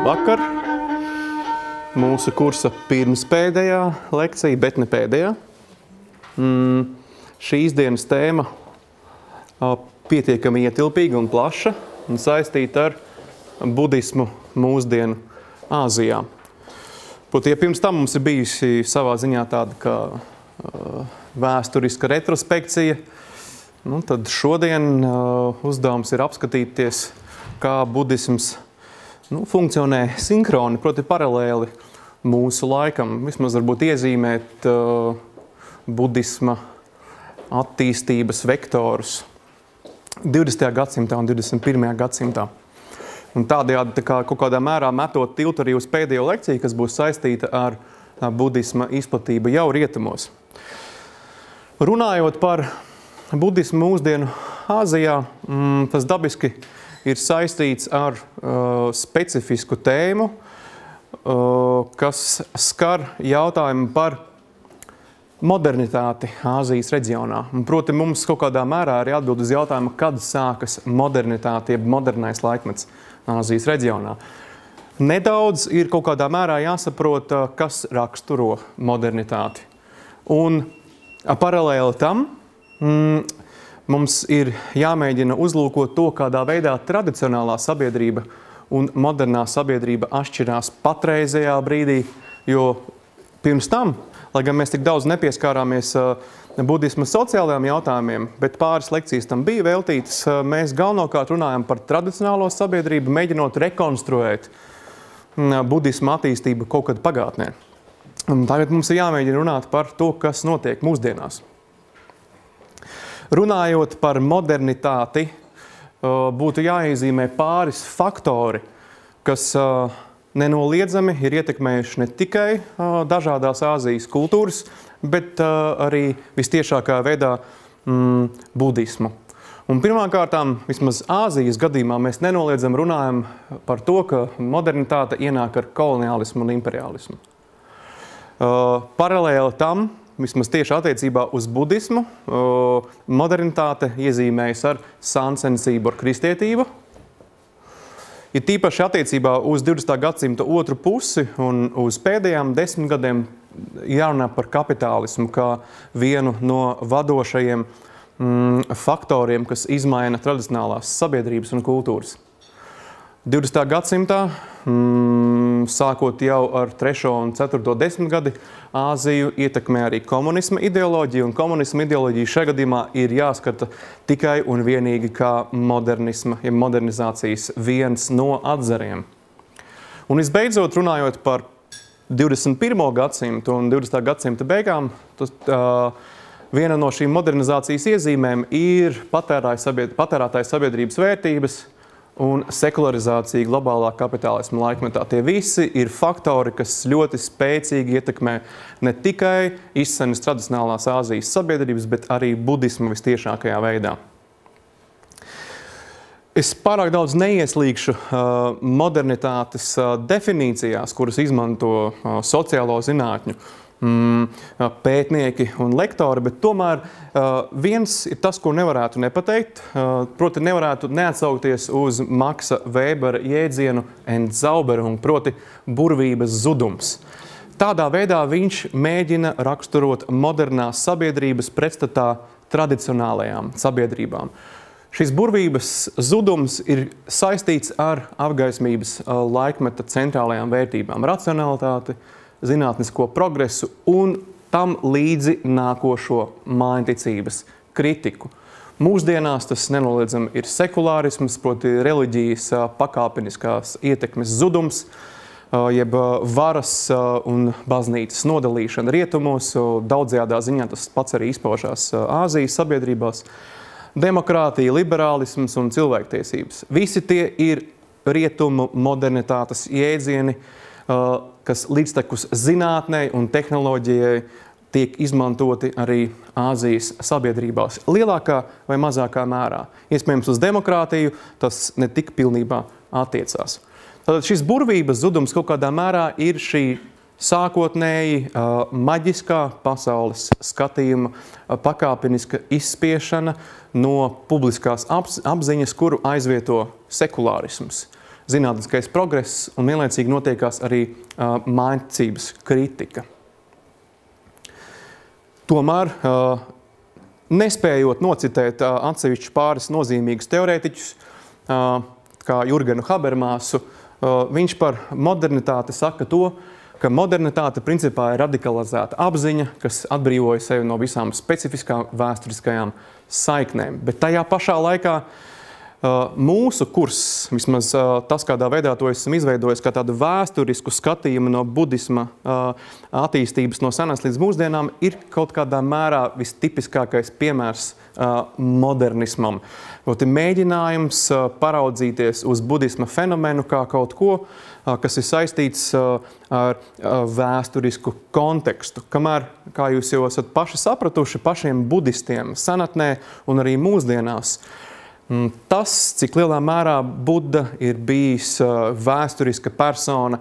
Vakar mūsu kursa pirmspēdējā lekcija, bet ne pēdējā. Šīs dienas tēma pietiekami ietilpīga un plaša un saistīta ar budismu mūsdienu Āzijā. Proti, ja pirms tam mums ir bijusi savā ziņā tāda kā vēsturiska retrospekcija, tad šodien uzdevums ir apskatīties, kā budisms funkcionē sinhroni, proti paralēli mūsu laikam. Vismaz varbūt iezīmēt budisma attīstības vektorus 20. gadsimtā un 21. gadsimtā. Un tādējādi kaut kādā mērā metot tiltu arī uz pēdējo lekciju, kas būs saistīta ar budisma izplatību jau rietumos. Runājot par budismu mūsdienu Āzijā, tas dabiski ir saistīts ar specifisku tēmu, kas skar jautājumu par modernitāti Āzijas reģionā. Proti, mums kaut kādā mērā arī atbild uz jautājumu, kad sākas modernitāte, jeb modernais laikmets Āzijas reģionā. Nedaudz ir kaut kādā mērā jāsaprot, kas raksturo modernitāti. Un paralēli tam mums ir jāmēģina uzlūkot to, kādā veidā tradicionālā sabiedrība un modernā sabiedrība atšķirās patreizējā brīdī, jo pirms tam, lai gan mēs tik daudz nepieskārāmies budisma sociālajiem jautājumiem, bet pāris lekcijas tam bija veltītas, mēs galvenokārt runājam par tradicionālo sabiedrību, mēģinot rekonstruēt budisma attīstību kaut kad pagātnē. Tagad mums ir jāmēģina runāt par to, kas notiek mūsdienās. Runājot par modernitāti, būtu jāiezīmē pāris faktori, kas nenoliedzami ir ietekmējuši ne tikai dažādās Āzijas kultūras, bet arī vistiešākā veidā budismu. Un pirmkārtām, vismaz Āzijas gadījumā, mēs nenoliedzami runājam par to, ka modernitāte ienāk ar koloniālismu un imperialismu. Paralēli tam, vismaz tieši attiecībā uz budismu, modernitāte iezīmējas ar sāncensību ar kristietību. Ir tīpaši attiecībā uz 20. gadsimta otru pusi un uz pēdējām 10 gadiem jārunā par kapitālismu kā vienu no vadošajiem faktoriem, kas izmaina tradicionālās sabiedrības un kultūras. 20. gadsimtā, sākot jau ar 3. un 4. desmitgadi, Āziju ietekmē arī komunisma ideoloģija, un komunisma ideoloģija šajā gadījumā ir jāskata tikai un vienīgi kā modernisma, ja modernizācijas viens no atzariem. Un visbeidzot, runājot par 21. gadsimtu un 20. gadsimta beigām, viena no šīm modernizācijas iezīmēm ir patērētāju sabiedrības vērtības un sekularizācija globālā kapitālisma laikmetā. Tie visi ir faktori, kas ļoti spēcīgi ietekmē ne tikai izsenes tradicionālās Āzijas sabiedrības, bet arī budismu vistiešākajā veidā. Es pārāk daudz neieslīgšu modernitātes definīcijās, kuras izmanto sociālo zinātņu pētnieki un lektori, bet tomēr viens ir tas, ko nevarētu nepateikt, proti nevarētu neatsaukties uz Maksa Vēbera jēdzienu Entzauberung, proti burvības zudums. Tādā veidā viņš mēģina raksturot modernās sabiedrības pretstatā tradicionālajām sabiedrībām. Šis burvības zudums ir saistīts ar apgaismības laikmeta centrālajām vērtībām – racionalitāti, zinātnisko progresu un tam līdzi nākošo mājiņticības kritiku. Mūsdienās tas nenoliedzami ir sekulārisms, proti reliģijas pakāpeniskās ietekmes zudums, jeb varas un baznīcas nodalīšana rietumos, daudzajādā ziņā tas pats arī izpaužās Āzijas sabiedrībās, demokrātija, liberālisms un cilvēktiesības. Visi tie ir rietumu modernitātes jēdzieni, kas līdztekus zinātnei un tehnoloģijai tiek izmantoti arī Āzijas sabiedrībās lielākā vai mazākā mērā. Iespējams, uz demokrātiju tas ne tik pilnībā attiecās. Tātad šis burvības zudums kaut kādā mērā ir šī sākotnēji maģiskā pasaules skatījuma pakāpeniska izspiešana no publiskās apziņas, kuru aizvieto sekulārisms. zinātniskais progress un vienlaicīgi notiekās arī mājniecības kritika. Tomēr, nespējot nocitēt atsevišķi pāris nozīmīgus teorētiķus, kā Jurgenu Habermasu, viņš par modernitāti saka to, ka modernitāte principā ir radikalizēta apziņa, kas atbrīvoja sevi no visām specifiskām vēsturiskajām saiknēm. Bet tajā pašā laikā mūsu kurs, vismaz tas, kādā veidā to esam izveidojis, kā tādu vēsturisku skatījumu no budisma attīstības no senas līdz mūsdienām, ir kaut kādā mērā vistipiskākais piemērs modernismam. Proti mēģinājums paraudzīties uz budisma fenomenu kā kaut ko, kas ir saistīts ar vēsturisku kontekstu. Kamēr, kā jūs jau esat paši sapratuši, pašiem budistiem senatnē un arī mūsdienās, tas, cik lielā mērā Buda ir bijis vēsturiska persona,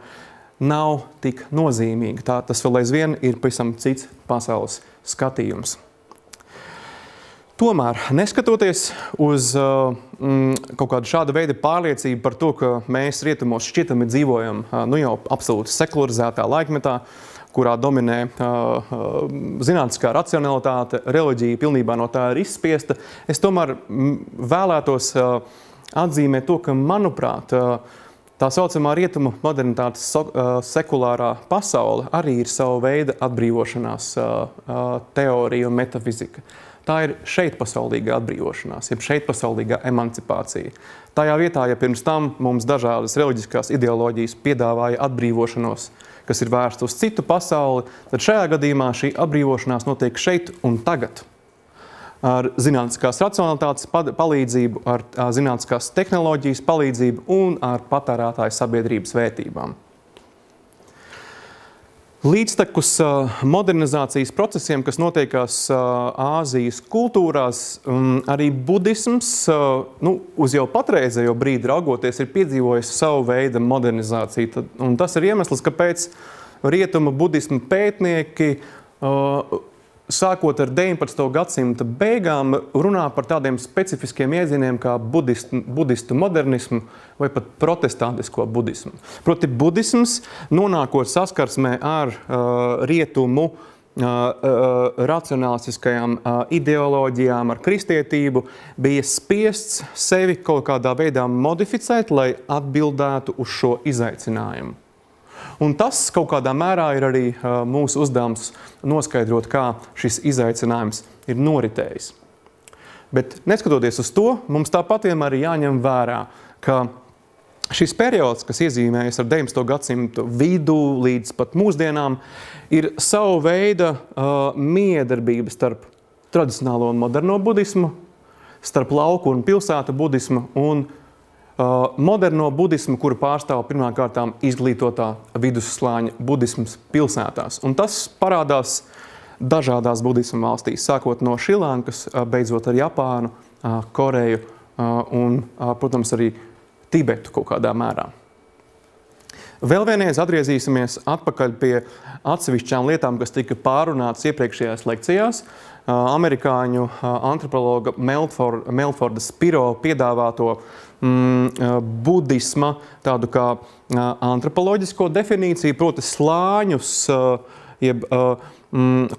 nav tik nozīmīgi. Tas vēl aizvien ir pavisam cits pasaules skatījums. Tomēr, neskatoties uz kaut kādu šāda veida pārliecību par to, ka mēs rietumos šķietami dzīvojam jau absolūti sekularizētā laikmetā, kurā dominē zinātniskā racionalitāte, reliģija pilnībā no tā ir izspiesta, es tomēr vēlētos atzīmēt to, ka, manuprāt, tā saucamā rietumu modernitātes sekulārā pasaule arī ir sava veida atbrīvošanās teorija un metafizika. Tā ir šeit pasaulīga atbrīvošanās, jeb šeit pasaulīgā emancipācija. Tajā vietā, ja pirms tam mums dažādas reliģiskās ideoloģijas piedāvāja atbrīvošanos, kas ir vērsta uz citu pasauli, tad šajā gadījumā šī atbrīvošanās notiek šeit un tagad. Ar zinātniskās racionalitātes palīdzību, ar zinātniskās tehnoloģijas palīdzību un ar patērētāju sabiedrības vērtībām. Līdztekus modernizācijas procesiem, kas notiekās Āzijas kultūrās, arī budisms, uz jau patreizējo brīdi raugoties, ir piedzīvojis savu veidu modernizāciju. Un tas ir iemesls, kāpēc rietumu budismu pētnieki, sākot ar 19. gadsimta beigām, runā par tādiem specifiskiem iedzieniem kā budistu modernismu vai pat protestantisko budismu. Proti budisms, nonākot saskarsmē ar rietumu racionālistiskajām ideoloģijām, ar kristietību, bija spiests sevi kaut kādā veidā modificēt, lai atbildētu uz šo izaicinājumu. Un tas kaut kādā mērā ir arī mūsu uzdevums noskaidrot, kā šis izaicinājums ir noritējis. Bet neskatoties uz to, mums tāpat vienmēr ir jāņem vērā, ka šis periods, kas iezīmējas ar 19. gadsimtu vidu līdz pat mūsdienām, ir savu veidu miedarbība starp tradicionālo un moderno budismu, starp lauku un pilsētu budismu un moderno budismu, kuru pārstāv pirmkārtām izglītotā vidusslāņa budisms pilsētās. Un tas parādās dažādās budismu valstīs, sākot no Šrilankas, beidzot ar Japānu, Koreju un, protams, arī Tibetu kaut kādā mērā. Vēl vienreiz atgriezīsimies atpakaļ pie atsevišķām lietām, kas tika pārunātas iepriekšējās lekcijās. Amerikāņu antropologa Melforda Spiro piedāvāto budisma tādu kā antropoloģisko definīciju, proti slāņus,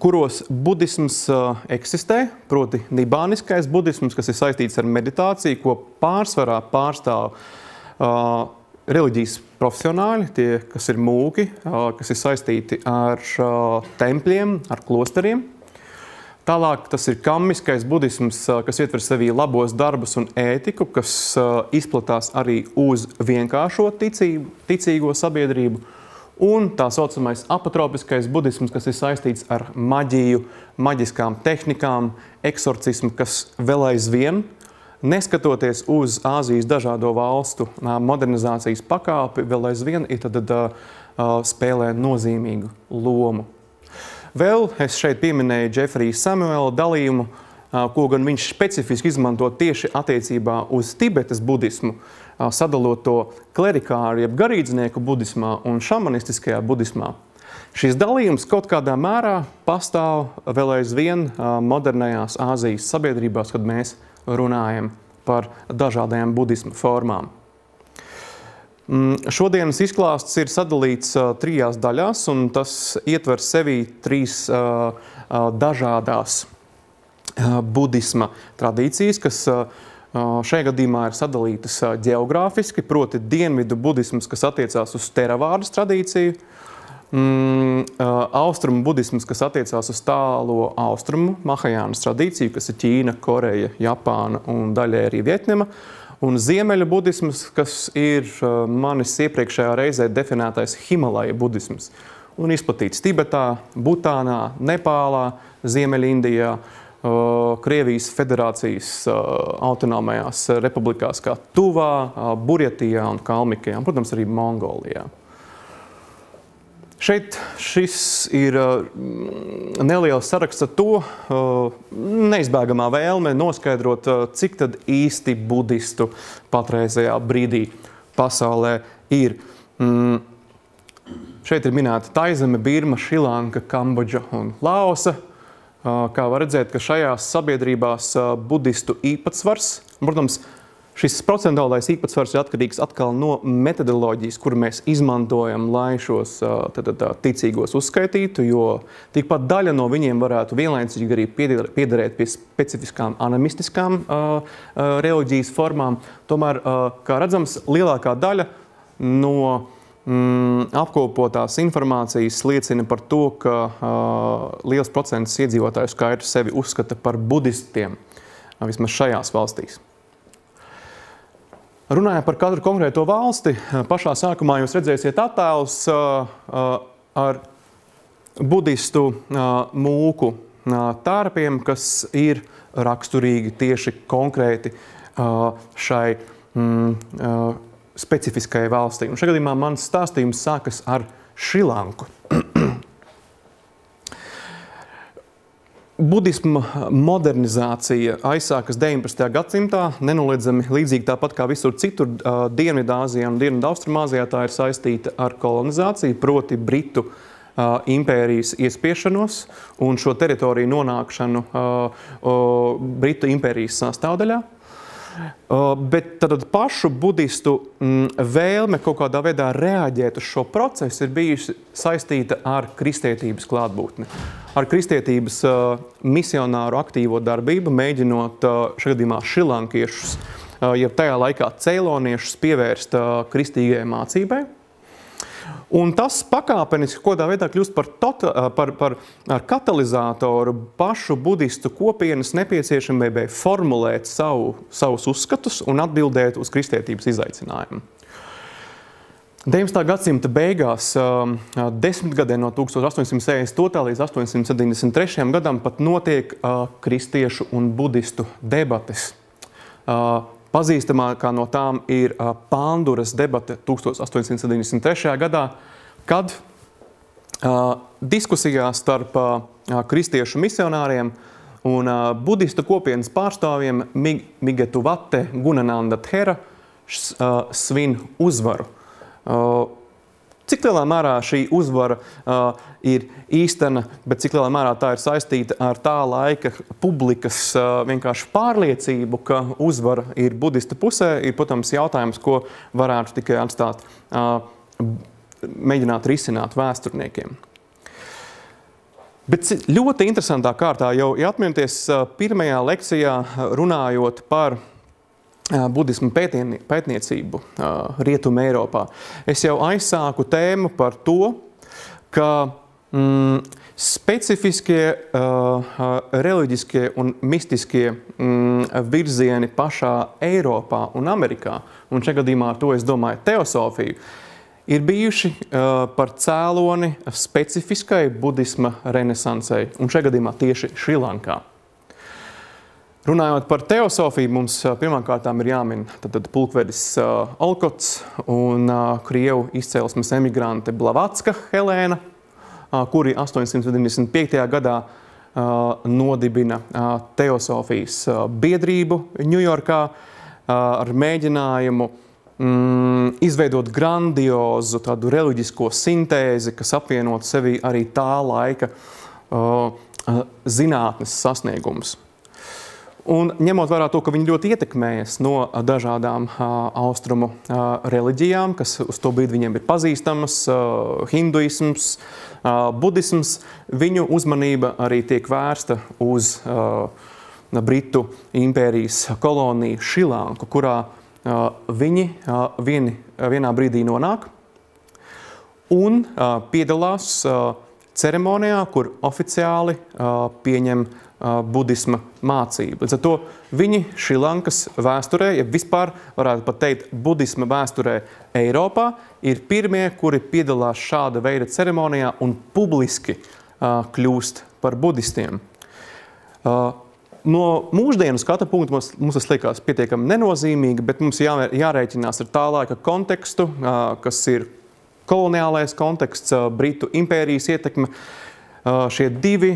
kuros budisms eksistē, proti nibāniskais budisms, kas ir saistīts ar meditāciju, ko pārsvarā pārstāv reliģijas profesionāļi, tie, kas ir mūki, kas ir saistīti ar tempļiem, ar klosteriem. Tālāk tas ir kammiskais budisms, kas ietver sevī labos darbus un ētiku, kas izplatās arī uz vienkāršo ticīgo sabiedrību. Un tā saucamais apotropiskais budisms, kas ir saistīts ar maģiju, maģiskām tehnikām, eksorcismu, kas vēl aizvien, neskatoties uz Āzijas dažādo valstu modernizācijas pakāpi, vēl aizvien spēlē nozīmīgu lomu. Vēl es šeit pieminēju Jeffrija Samuela dalījumu, ko gan viņš specifiski izmanto tieši attiecībā uz Tibetas budismu, sadalot to klerikāru, jeb garīdznieku budismā un šamanistiskajā budismā. Šis dalījums kaut kādā mērā pastāv vēl aizvien modernajās Āzijas sabiedrībās, kad mēs runājam par dažādajām budisma formām. Šodienas izklāsts ir sadalīts 3 daļās, un tas ietver sevī 3 dažādās budisma tradīcijas, kas šajā gadījumā ir sadalītas ģeogrāfiski, proti dienvidu budisms, kas attiecās uz Teravādas tradīciju, austrumu budisms, kas attiecās uz tālo austrumu Mahajānas tradīciju, kas ir Ķīna, Koreja, Japāna un daļai arī Vietnama, un ziemeļu budisms, kas ir manis iepriekšējā reizē definētais Himalaja budisms, un izplatīts Tibetā, Butānā, Nepālā, Ziemeļindijā, Krievijas federācijas autonomajās republikās kā Tuvā, Burjatijā un Kalmikijā, un, protams, arī Mongolijā. Šeit šis ir neliels saraksts ar to neizbēgamā vēlme noskaidrot, cik tad īsti budistu patreizajā brīdī pasaulē ir. Šeit ir minēta Taizeme, Birma, Šrilanka, Kambodža un Laosa. Kā var redzēt, ka šajās sabiedrībās budistu īpatsvars, protams, šis procentuālais īpatsvars ir atkarīgs atkal no metodoloģijas, kuru mēs izmantojam, lai šos ticīgos uzskaitītu, jo tikpat daļa no viņiem varētu vienlaicīgi arī piederēt pie specifiskām animistiskām reliģijas formām. Tomēr, kā redzams, lielākā daļa no apkopotās informācijas liecina par to, ka liels procents iedzīvotāju skaitu sevi uzskata par budistiem, vismaz šajās valstīs. Runājot par katru konkrēto valsti, pašā sākumā jūs redzēsiet attēlus ar budistu mūku tārpiem, kas ir raksturīgi tieši konkrēti šai specifiskajai valstī. Un šajā gadījumā mans stāstījums sākas ar Šrilanku. Budisma modernizācija aizsākas 19. gadsimtā, nenoliedzami līdzīgi tāpat kā visur citur Dienvidāzijā un Dienvidaustrumāzijā tā ir saistīta ar kolonizāciju, proti Britu impērijas iespiešanos un šo teritoriju nonākšanu Britu impērijas sastāvdaļā. Bet tad pašu budistu vēlme kaut kādā veidā reaģēt uz šo procesu ir bijusi saistīta ar kristietības klātbūtni. Ar kristietības misionāru aktīvo darbību, mēģinot šajā gadījumā šrilankiešus, jeb tajā laikā ceiloniešus pievērst kristīgajai mācībai. Un tas pakāpeniski kādā veidā kļūst par katalizātoru pašu budistu kopienas nepieciešamībai formulēt savus uzskatus un atbildēt uz kristietības izaicinājumu. 19. gadsimta beigās, desmitgadē no 1862. līdz 873. gadam pat notiek kristiešu un budistu debates. Pazīstamākā no tām ir Panduras debate 1873. gadā, kad diskusijās starp kristiešu misionāriem un budistu kopienas pārstāvjiem Migetuvate Gunananda Thera svin uzvaru. Cik lielā mērā šī uzvara ir īstena, bet cik lielā mērā tā ir saistīta ar tā laika publikas vienkārši pārliecību, ka uzvara ir budista pusē, ir, protams, jautājums, ko varētu tikai atstāt, mēģināt risināt vēsturniekiem. Bet ļoti interesantā kārtā jau atminaties pirmajā lekcijā runājot par budismu pētniecību Rietuma Eiropā. Es jau aizsāku tēmu par to, ka specifiskie reliģiskie un mistiskie virzieni pašā Eiropā un Amerikā, un šajā gadījumā ar to es domāju teosofiju, ir bijuši par cēloni specifiskai budisma renesansei, un šajā gadījumā tieši Šrilankā. Runājot par teosofiju, mums pirmkārtām ir jāmin pulkvedis Olkots un krievu izcelsmes emigrante Blavatska Helēna, kuri 895. gadā nodibina teosofijas biedrību Ņujorkā ar mēģinājumu izveidot grandiozu tādu reliģisko sintēzi, kas apvienot sevi arī tā laika zinātnes sasniegumus. Un ņemot vērā to, ka viņi ļoti ietekmējas no dažādām austrumu reliģijām, kas uz to brīdi viņiem ir pazīstamas, hinduisms, budisms, viņu uzmanība arī tiek vērsta uz Britu impērijas koloniju Šrilanku, kurā viņi vienā brīdī nonāk un piedalās ceremonijā, kur oficiāli pieņem budisma mācību. Līdz ar to viņi Šrilankas vēsturē, ja vispār varētu pat teikt budisma vēsturē Eiropā, ir pirmie, kuri piedalās šāda veida ceremonijā un publiski kļūst par budistiem. No mūsdienu skata punkta mums tas liekas pietiekami nenozīmīgi, bet mums jārēķinās ar tā laika kontekstu, kas ir koloniālais konteksts, Britu impērijas ietekme. Šie divi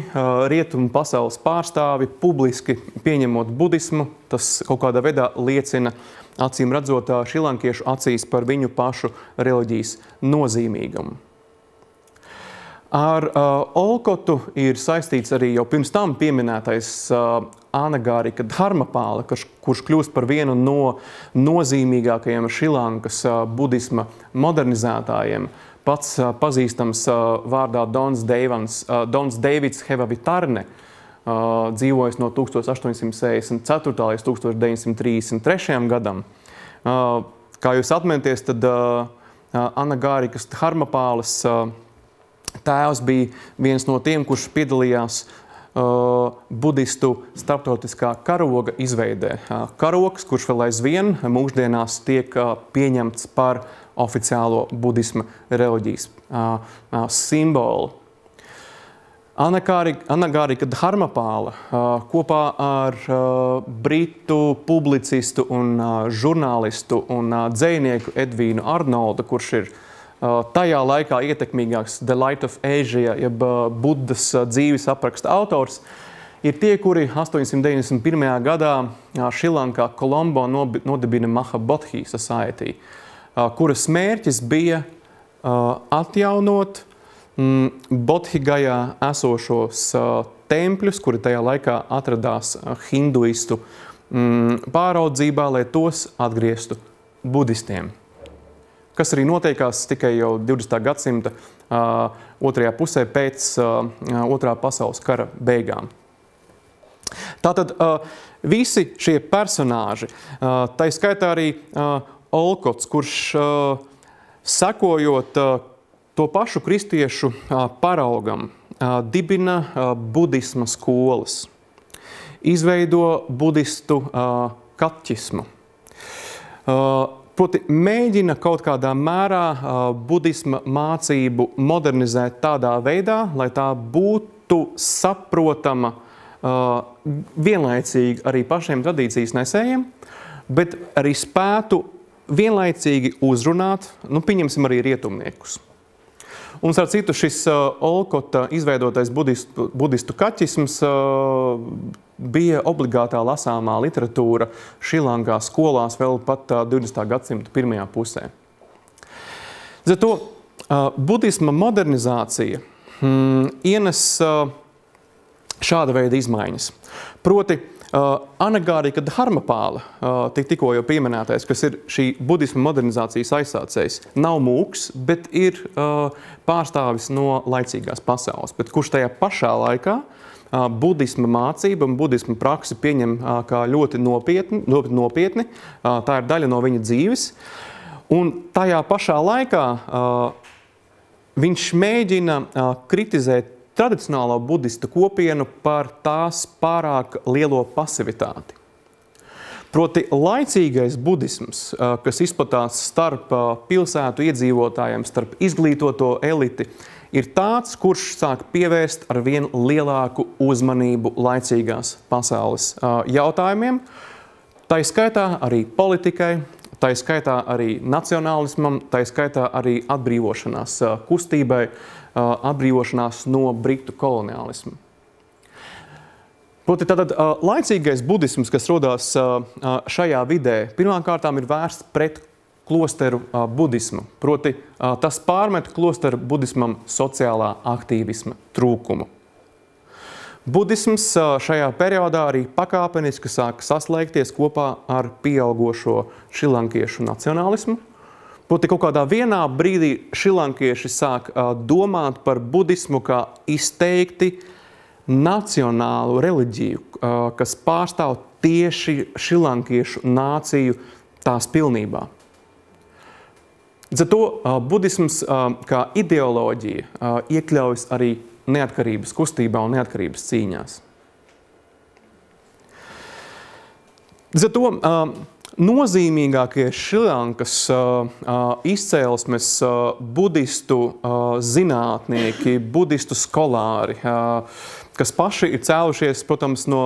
rietumu pasaules pārstāvi publiski pieņemot budismu, tas kaut kādā veidā liecina, acīm redzot, šrilankiešu acīs par viņu pašu reliģijas nozīmīgumu. Ar Olkotu ir saistīts arī jau pirms tam pieminētais Anagarika Dharmapāla, kurš kļūst par vienu no nozīmīgākajiem Šrilankas budisma modernizētājiem. Pats pazīstams vārdā Dons Deivids Hevavitarne, dzīvojis no 1864. līdz 1933. gadam. Kā jūs atminaties, tad Anagarikas Dharmapālas tēvs bija viens no tiem, kurš piedalījās budistu starptautiskā karoga izveidē. Karogs, kurš vēl aizvien mūsdienās tiek pieņemts par oficiālo budisma reliģijas simbolu. Anagarika Dharmapāla kopā ar britu publicistu un žurnālistu un dzejnieku Edvīnu Arnoldu, kurš ir tajā laikā ietekmīgāks The Light of Asia, jeb Buddas dzīves apraksta autors, ir tie, kuri 891. gadā Šrilankā Kolombo nodibina Mahabodhi Society, kuras mērķis bija atjaunot Bodhigajā esošos tempļus, kuri tajā laikā atradās hinduistu pāraudzībā, lai tos atgrieztu budistiem. Kas arī notiekās tikai jau 20. gadsimta otrajā pusē pēc otrā pasaules kara beigām. Tātad visi šie personāži, tai skaitā arī Olkots, kurš sekojot to pašu kristiešu paraugam, dibina budisma skolas, izveido budistu kaķismu. Proti mēģina kaut kādā mērā budisma mācību modernizēt tādā veidā, lai tā būtu saprotama vienlaicīgi arī pašiem tradīcijas nesējiem, bet arī spētu vienlaicīgi uzrunāt, pieņemsim arī rietumniekus. Un, ar citu, šis Olkota izveidotais budistu kaķisms bija obligātā lasāmā literatūra Šrilankā skolās vēl pat 20. gadsimta pirmajā pusē. Līdz ar to budisma modernizācija ienes šāda veida izmaiņas. Proti, Anagarika Dharmapāla, tikko jau pieminētais, kas ir šī budisma modernizācijas aizsācējs, nav mūks, bet ir pārstāvis no laicīgās pasaules, bet kurš tajā pašā laikā budisma mācība un budisma praksi pieņem kā ļoti nopietni, tā ir daļa no viņa dzīves, un tajā pašā laikā viņš mēģina kritizēt tradicionālo budistu kopienu par tās pārāk lielo pasivitāti. Proti, laicīgais budisms, kas izplatās starp pilsētu iedzīvotājiem, starp izglītoto eliti, ir tāds, kurš sāk pievērst ar vien lielāku uzmanību laicīgās pasaules jautājumiem, tai skaitā arī politikai, tai skaitā arī nacionālismam, tai skaitā arī atbrīvošanās kustībai, atbrīvošanās no britu koloniālismu. Proti, tātad laicīgais budisms, kas rodās šajā vidē, pirmkārtām ir vērsts pret klosteru budismu. Proti, tas pārmet klosteru budismam sociālā aktīvisma trūkumu. Budisms šajā periodā arī pakāpeniski sāk saslēgties kopā ar pieaugošo šrilankiešu nacionālismu. Proti kaut kādā vienā brīdī šrilankieši sāk domāt par budismu kā izteikti nacionālu reliģiju, kas pārstāv tieši šrilankiešu nāciju tās pilnībā. Zato budisms kā ideoloģija iekļaujas arī neatkarības kustībā un neatkarības cīņās. Zato nozīmīgākie Šrilankas izcēlesmes budistu zinātnieki, budistu skolāri, kas paši ir cēlušies, protams, no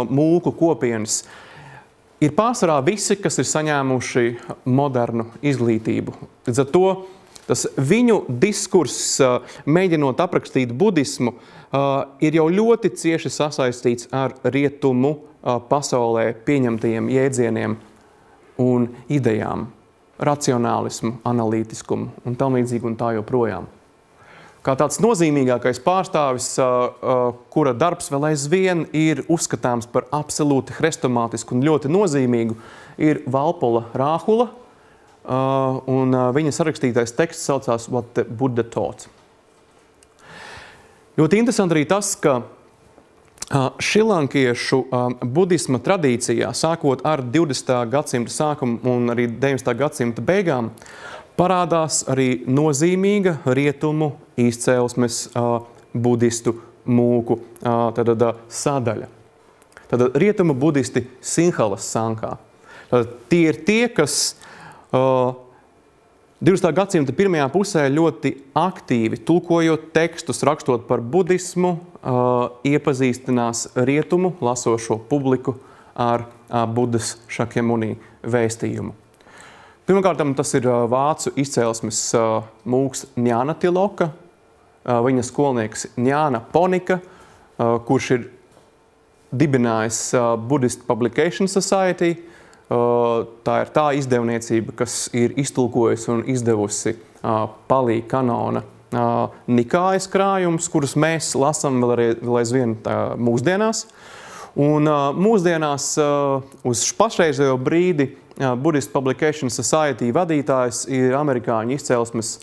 mūku kopienas, ir pārsvarā visi, kas ir saņēmuši modernu izglītību. Līdz ar to tas viņu diskurss, mēģinot aprakstīt budismu, ir jau ļoti cieši sasaistīts ar rietumu pasaulē pieņemtajiem jēdzieniem un idejām, racionālismu, analītiskumu un tam līdzīgi un tā joprojām. Kā tāds nozīmīgākais pārstāvis, kura darbs vēl aizvien ir uzskatāms par absolūti hrestomātisku un ļoti nozīmīgu, ir Valpola Rāhula, un viņa sarakstītais teksts saucās What the Buddha Taught. Ļoti interesanti arī tas, ka šrilankiešu budisma tradīcijā, sākot ar 20. gadsimta sākumu un arī 19. gadsimta beigām, parādās arī nozīmīga rietumu izcēlesmes budistu mūku sadaļa. Tātad rietumu budisti Sinhalas sankā. Tātad tie ir tie, kas 20. gadsimta pirmajā pusē ļoti aktīvi tulkojot tekstus, rakstot par budismu, iepazīstinās rietumu lasošo publiku ar Budas Šakyamuni vēstījumu. Pirmkārt, tas ir vācu izcēlesmes mūks Ņāna Tiloka, viņa skolnieks Ņāna Ponika, kurš ir dibinājis Buddhist Publication Society. Tā ir tā izdevniecība, kas ir iztulkojusi un izdevusi Palī kanona Nikājas krājumus, kurus mēs lasām vēl aizvien mūsdienās. Un mūsdienās uz pašreizējo brīdi Buddhist Publication Society vadītājs ir amerikāņu izcēlesmes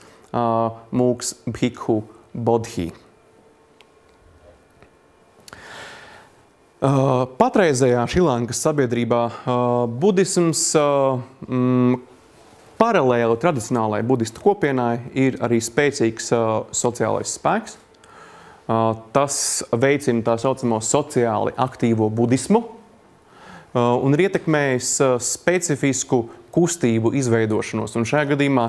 mūks Bhikhu Bodhi. Patreizējā Šrilankas sabiedrībā budisms paralēli tradicionālajai budistu kopienai ir arī spēcīgs sociālais spēks. Tas veicina tā saucamo sociāli aktīvo budismu un ir ietekmējis specifisku kustību izveidošanos. Un šajā gadījumā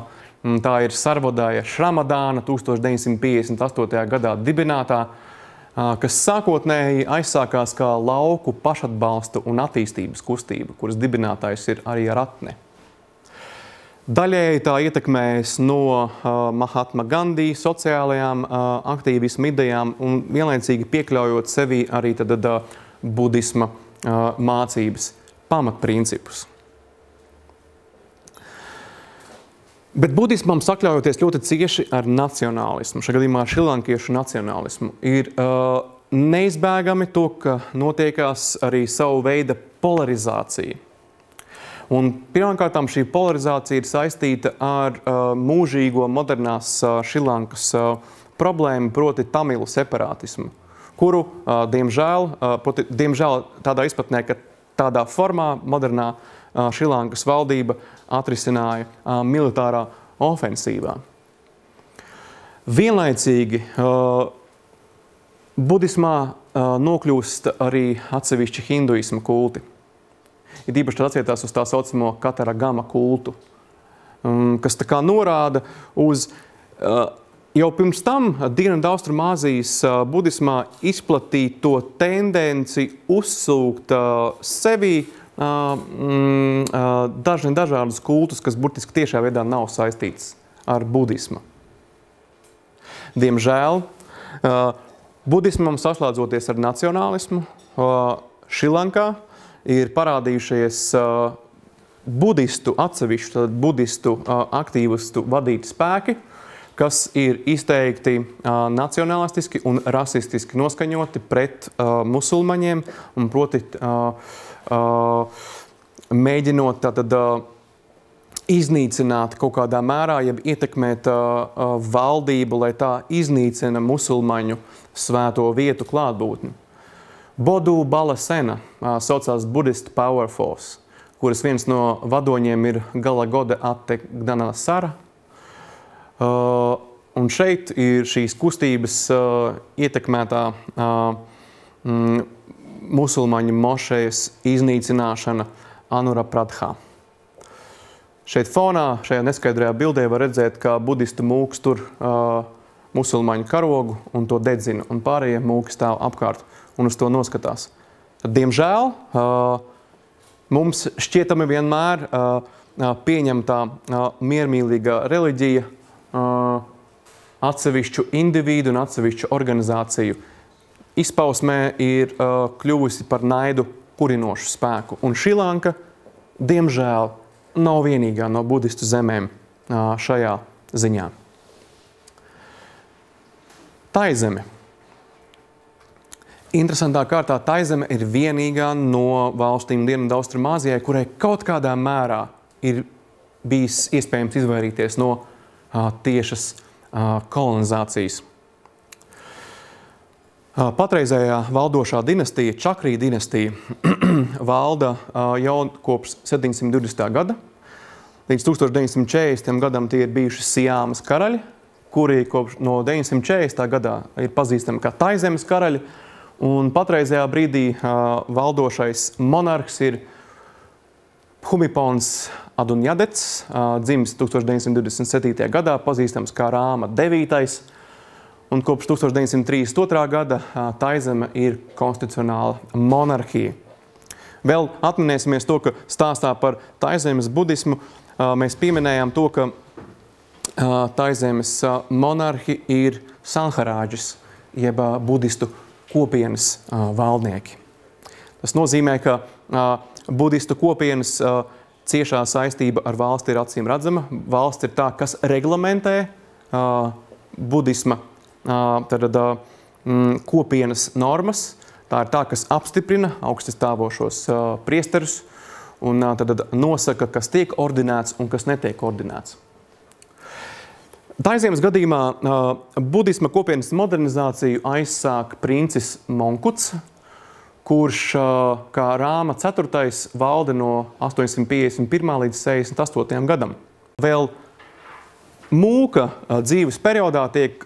tā ir Sarvodāja Šramadāna 1958. gadā dibinātā, kas sākotnēji aizsākās kā lauku pašatbalsta un attīstības kustība, kuras dibinātājs ir arī Ratne. Daļēji tā ietekmējas no Mahatma Gandhi sociālajām aktīvismu idejām un vienlaicīgi piekļaujot sevī arī budisma mācības pamatprincipus. Bet budismam sakļaujoties ļoti cieši ar nacionālismu, šajā gadījumā šrilankiešu nacionālismu, ir neizbēgami to, ka notiekās arī savu veidu polarizācija. Un pirmkārtām šī polarizācija ir saistīta ar mūžīgo modernās Šrilankas problēmu, proti tamilu separātismu, kuru, diemžēl tādā izpratnē, ka tādā formā modernā Šrilankas valdība atrisināja militārā ofensīvā. Vienlaicīgi budismā nokļūst arī atsevišķi hinduisma kulti. Ir īpaši tas attiecās uz tā saucamo Kataragama kultu, kas tā kā norāda uz jau pirms tam Dienvidaustrumāzijas budismā izplatīto tendenci uzsūkt sevī dažādus kultus, kas burtiski tiešā veidā nav saistīts ar budismu. Diemžēl, budismam saslēdzoties ar nacionālismu, Šrilankā ir parādījušies atsevišķu budistu aktīvistu vadīti spēki, kas ir izteikti nacionalistiski un rasistiski noskaņoti pret musulmaņiem, un proti mēģinot tātad iznīcināt kaut kādā mērā, jeb ietekmēt valdību, lai tā iznīcina musulmaņu svēto vietu klātbūtni. Bodu Bala Sena saucās Buddhist Power Force, kuras viens no vadoņiem ir Galagode Atte Gdanasara. Un šeit ir šīs kustības ietekmētā musulmaņu mošejas iznīcināšana Anura Pradhā. Šeit fonā, šajā neskaidrajā bildē var redzēt, kā budistu mūks tur musulmaņu karogu un to dedzina, un pārējie mūki stāv apkārt un uz to noskatās. Diemžēl mums šķietami vienmēr pieņemtā miermīlīgā reliģija atsevišķu individu un atsevišķu organizāciju izpausmē ir kļuvusi par naidu kurinošu spēku. Un Šrilanka, diemžēl, nav vienīgā no budistu zemēm šajā ziņā. Taizeme. Interesantā kārtā Taizeme ir vienīgā no valstīm Dienvidaustrumāzijai, kurai kaut kādā mērā ir bijis iespējams izvairīties no tiešas kolonizācijas. Patreizējā valdošā dinastija, Čakrī dinastija, valda jau kopš 720. gada. Līdz 1940. gadam tie ir bijuši Siāmas karaļi, kuri kopš no 940. gadā ir pazīstami kā Taizemes karaļi. Un patreizējā brīdī valdošais monarhs ir Bhumipons Adunjadets, dzimis 1927. gadā, pazīstams kā Rāma 9. Un kopš 1932. gada Taizeme ir konstitucionāla monarhija. Vēl atminēsimies to, ka stāstā par Taizemes budismu mēs pieminējām to, ka Taizemes monarhi ir sanharāģis, jeb budistu kopienas valdnieki. Tas nozīmē, ka budistu kopienas ciešā saistība ar valsti ir acīm redzama. Valsts ir tā, kas reglamentē budisma kopienas normas. Tā ir tā, kas apstiprina augsti stāvošos priesterus un tad nosaka, kas tiek ordinēts un kas netiek ordinēts. Taizemes gadījumā budisma kopienas modernizāciju aizsāk princis Monkuts, kurš kā Rāma 4. valda no 851. līdz 68. gadam. Vēl mūka dzīves periodā tiek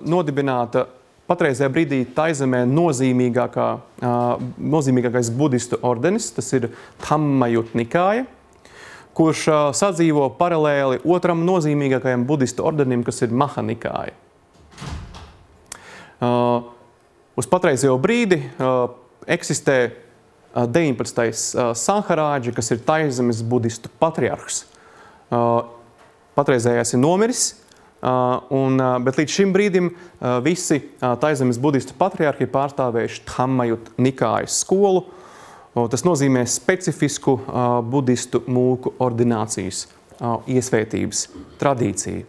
nodibināta patreizajā brīdī Taizemē nozīmīgākais budistu ordenis, tas ir Dhammajut Nikāja, kurš sadzīvo paralēli otram nozīmīgākajam budistu ordenim, kas ir Maha Nikāja. Uz patreizējo brīdi eksistē 19. sanharāģi, kas ir Taizemes budistu patriarhs. Patreizējais ir nomiris, bet līdz šim brīdim visi Taizemes budistu patriarhi ir pārstāvējuši Dhammajut Nikājas skolu. Tas nozīmē specifisku budistu mūku ordinācijas iesvētības tradīciju.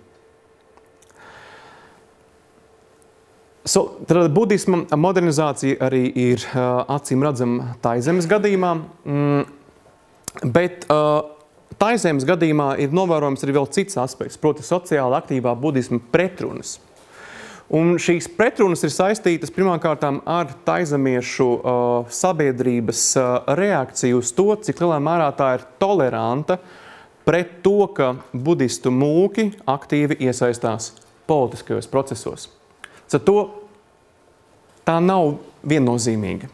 Tad budisma modernizācija arī ir acīm redzama Taizemes gadījumā, bet Taizemes gadījumā ir novērojams arī vēl cits aspekts, proti sociāli aktīvā budisma pretrunas. Un šīs pretrunas ir saistītas pirmkārtām ar taizemiešu sabiedrības reakciju uz to, cik lielā mērā tā ir toleranta pret to, ka budistu mūki aktīvi iesaistās politiskajos procesos. Tā nav viennozīmīga.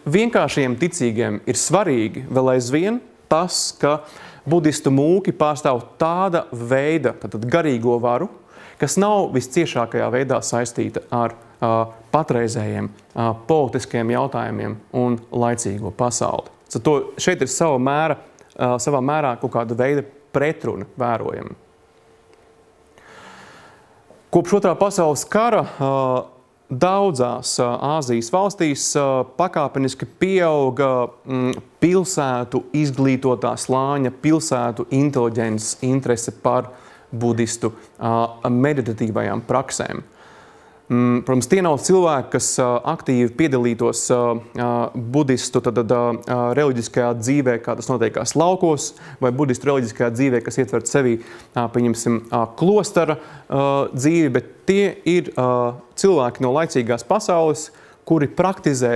Vienkāršiem ticīgiem ir svarīgi vēl aizvien tas, ka budistu mūki pārstāv tāda veida, tātad garīgo varu, kas nav visciešākajā veidā saistīta ar patreizējiem politiskiem jautājumiem un laicīgo pasauli. Šeit ir savā mērā kaut kāda veida pretruna vērojama. Kopš Otrā pasaules kara daudzās Āzijas valstīs pakāpeniski pieauga pilsētu izglītotā slāņa, pilsētu inteliģences interese par budistu meditatīvajām praksēm. Protams, tie nav cilvēki, kas aktīvi piedalītos budistu reliģiskajā dzīvē, kā tas notiekās laukos, vai budistu reliģiskajā dzīvē, kas ietver sevī, pieņemsim, klostara dzīvi, bet tie ir cilvēki no laicīgās pasaules, kuri praktizē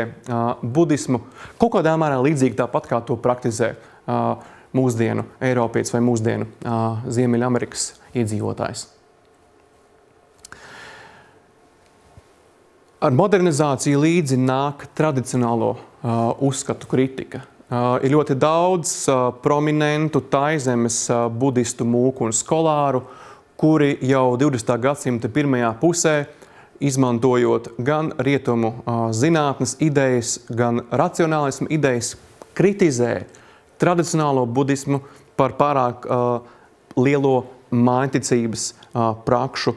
budismu kaut kādā mērā līdzīgi tāpat, kā to praktizē mūsdienu Eiropietis vai mūsdienu Ziemeļamerikas iedzīvotājs. Ar modernizāciju līdzi nāk tradicionālo uzskatu kritika. Ir ļoti daudz prominentu Taizemes budistu mūku un skolāru, kuri jau 20. gadsimta pirmajā pusē, izmantojot gan rietumu zinātnes idejas, gan racionālismu idejas, kritizē tradicionālo budismu par pārāk lielo mājticības prakšu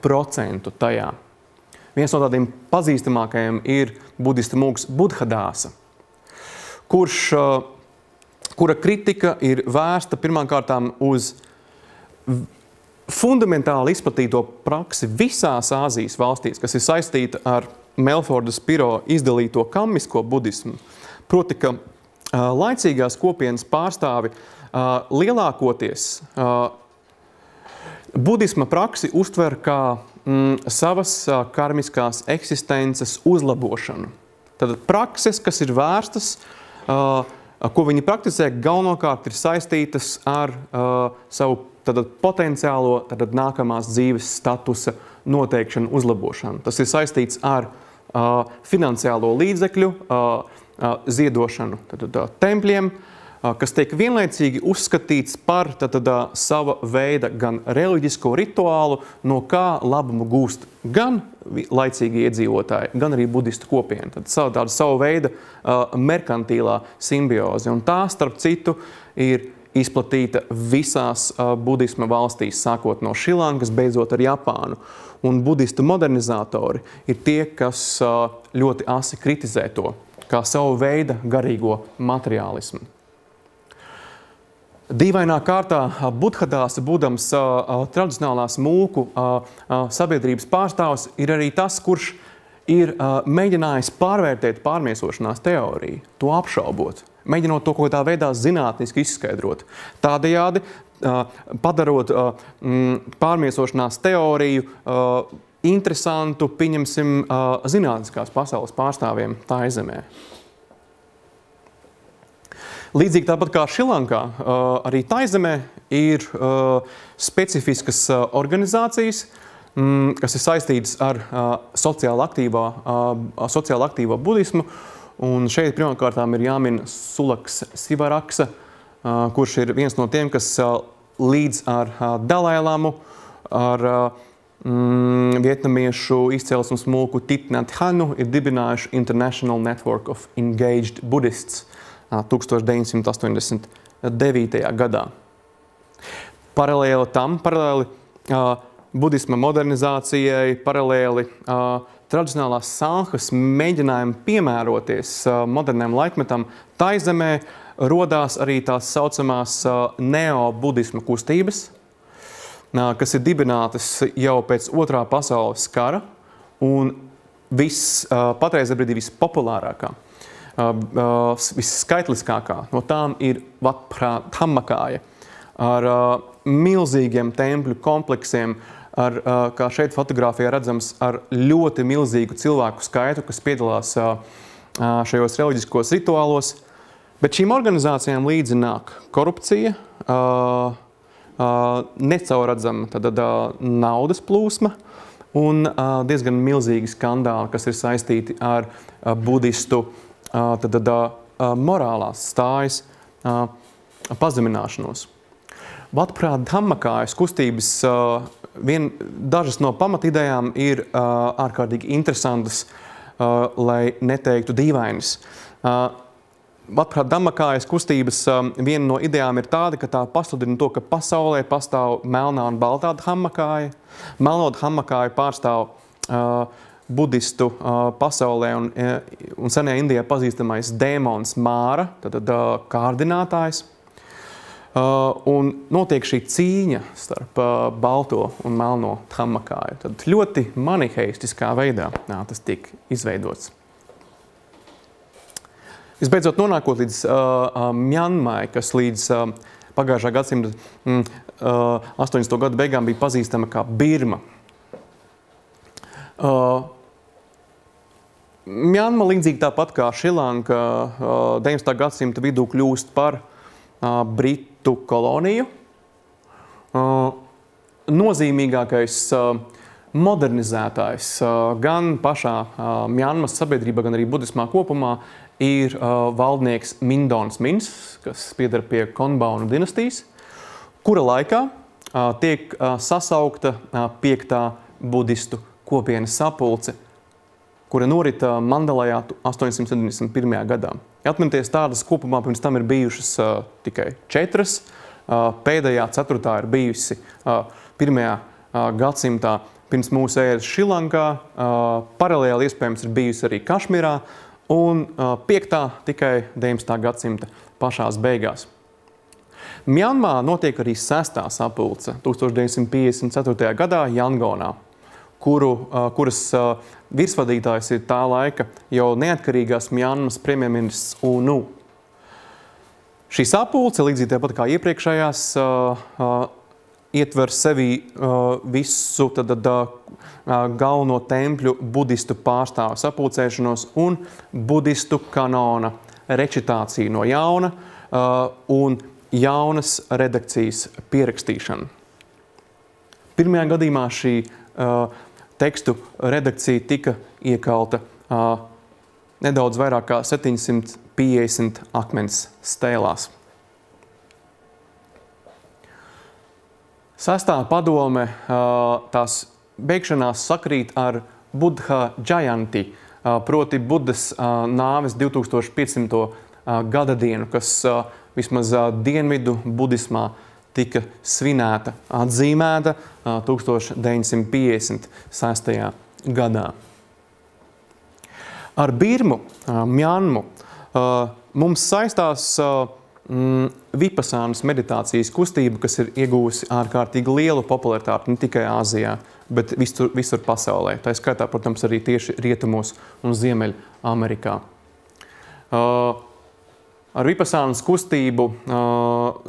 procentu tajā. Viens no tādiem pazīstamākajiem ir budista mūks Buddhadāsa, kura kritika ir vērsta pirmkārtām uz fundamentāli izplatīto praksi visās Āzijas valstīs, kas ir saistīta ar Melfordas Piro izdalīto kamisko budismu. Proti, ka laicīgās kopienas pārstāvi lielākoties budisma praksi uztver kā savas karmiskās eksistences uzlabošanu. Tad prakses, kas ir vērstas, ko viņi praktizē, galvenokārt ir saistītas ar savu potenciālo nākamās dzīves statusa noteikšanu, uzlabošanu. Tas ir saistīts ar finansiālo līdzekļu ziedošanu tempļiem, kas tiek vienlaicīgi uzskatīts par sava veida gan reliģisko rituālu, no kā labumu gūst gan laicīgi iedzīvotāji, gan arī budistu kopiena. Tāda sava veida merkantīlā simbioze. Un tā, starp citu, ir izplatīta visās budisma valstīs, sākot no Šrilankas, beidzot ar Japānu. Un budistu modernizatori ir tie, kas ļoti asi kritizē to, kā savu veida garīgo materiālismu. Dīvainā kārtā Buddhadāsa, būdams tradicionālās mūku sabiedrības pārstāvs, ir arī tas, kurš ir mēģinājis pārvērtēt pārmiesošanās teoriju, to apšaubot, mēģinot to kaut kādā veidā zinātniski izskaidrot. Tādējādi padarot pārmiesošanās teoriju interesantu, pieņemsim, zinātniskās pasaules pārstāvjiem Taizemē. Līdzīgi tāpat kā Šrilankā, arī Taizemē ir specifiskas organizācijas, kas ir saistītas ar sociāli aktīvo budismu. Un šeit pirmkārtām ir jāmin Sulaks Sivaraksa, kurš ir viens no tiem, kas līdz ar Dalai-lamu, ar vietnamiešu izcelsmes mūku Thich Nhat Hanu ir dibinājuši International Network of Engaged Buddhists 1989. gadā. Paralēli budisma modernizācijai, paralēli tradicionālās sanghas mēģinājumu piemēroties moderniem laikmetam, Taizemē rodās arī tās saucamās neobudisma kustības, kas ir dibinātas jau pēc Otrā pasaules kara, un patreizbrīdī vispopulārākā, visskaitliskākā no tām ir Vatprāt Dhammakāja ar milzīgiem tempļu kompleksiem, kā šeit fotogrāfijā redzams, ar ļoti milzīgu cilvēku skaitu, kas piedalās šajos reliģiskos rituālos. Bet šīm organizācijām līdzi nāk korupcija, necaurredzama naudas plūsma un diezgan milzīgi skandāli, kas ir saistīti ar budistu morālās stājas pazemināšanos. Vatprāt Dhammakājas kustības dažas no pamatidejām ir ārkārtīgi interesantas, lai neteiktu dīvainas. Vatprāt Dhammakājas kustības viena no idejām ir tāda, ka tā pasludina to, ka pasaulē pastāv melnā un baltā Dhammakāja. Melno Dhammakāju pārstāv budistu pasaulē un senajā Indijā pazīstamais dēmons Māra, kārdinātājs. un notiek šī cīņa starp balto un melno Dhammakāju. Tad ļoti maniheistiskā veidā tas tiek izveidots. Visbeidzot, nonākot līdz Mjanmai, kas līdz pagājušā gadsimta 80. gadu beigām bija pazīstama kā Birma. Mjanma, līdzīgi tāpat kā Šrilanka, 19. gadsimta vidū kļūst par Britu koloniju. Nozīmīgākais modernizētājs gan pašā Mjanmas sabiedrībā, gan arī budismā kopumā ir valdnieks Mindons Mins, kas pieder pie Konbaunu dinastijas, kura laikā tiek sasaukta 5. budistu kopienas sapulce, kura norita Mandalajā 871. gadā. Atminties, tādas kopumā pirms tam ir bijušas tikai 4. Pēdējā 4. ir bijusi 1. gadsimtā pirms mūsu ēras Šrilankā, paralēli iespējams ir bijusi arī Kašmirā, un 5. tikai 19. gadsimta pašās beigās. Mjanmā notiek arī 6. sapulce 1954. gadā Jangonā, kuras virsvadītājs ir tā laika jau neatkarīgās Mjanmas premjerministrs U Nu. Šī sapulce, līdzīgi tāpat kā iepriekšējās, ietver sevī visu galveno tempļu budistu pārstāvu sapulcēšanos un budistu kanona recitāciju no jauna un jaunas redakcijas pierakstīšanu. Pirmajā gadījumā šī tekstu redakcija tika iekalta nedaudz vairāk kā 750 akmens stēlās. 6. padome tās beigšanās sakrīt ar Buddha Jayanti, proti Budas nāves 2500. gada dienu, kas vismaz dienvidu budismā tika svinēta, atzīmēta 1956. gadā. Ar Birmu, Mjanmu, mums saistās Vipasānas meditācijas kustība, kas ir iegūsi ārkārtīgi lielu popularitāti ne tikai Āzijā, bet visur pasaulē. Tā skaitā, protams, arī tieši rietumos un Ziemeļamerikā. Ar Vipasānas kustību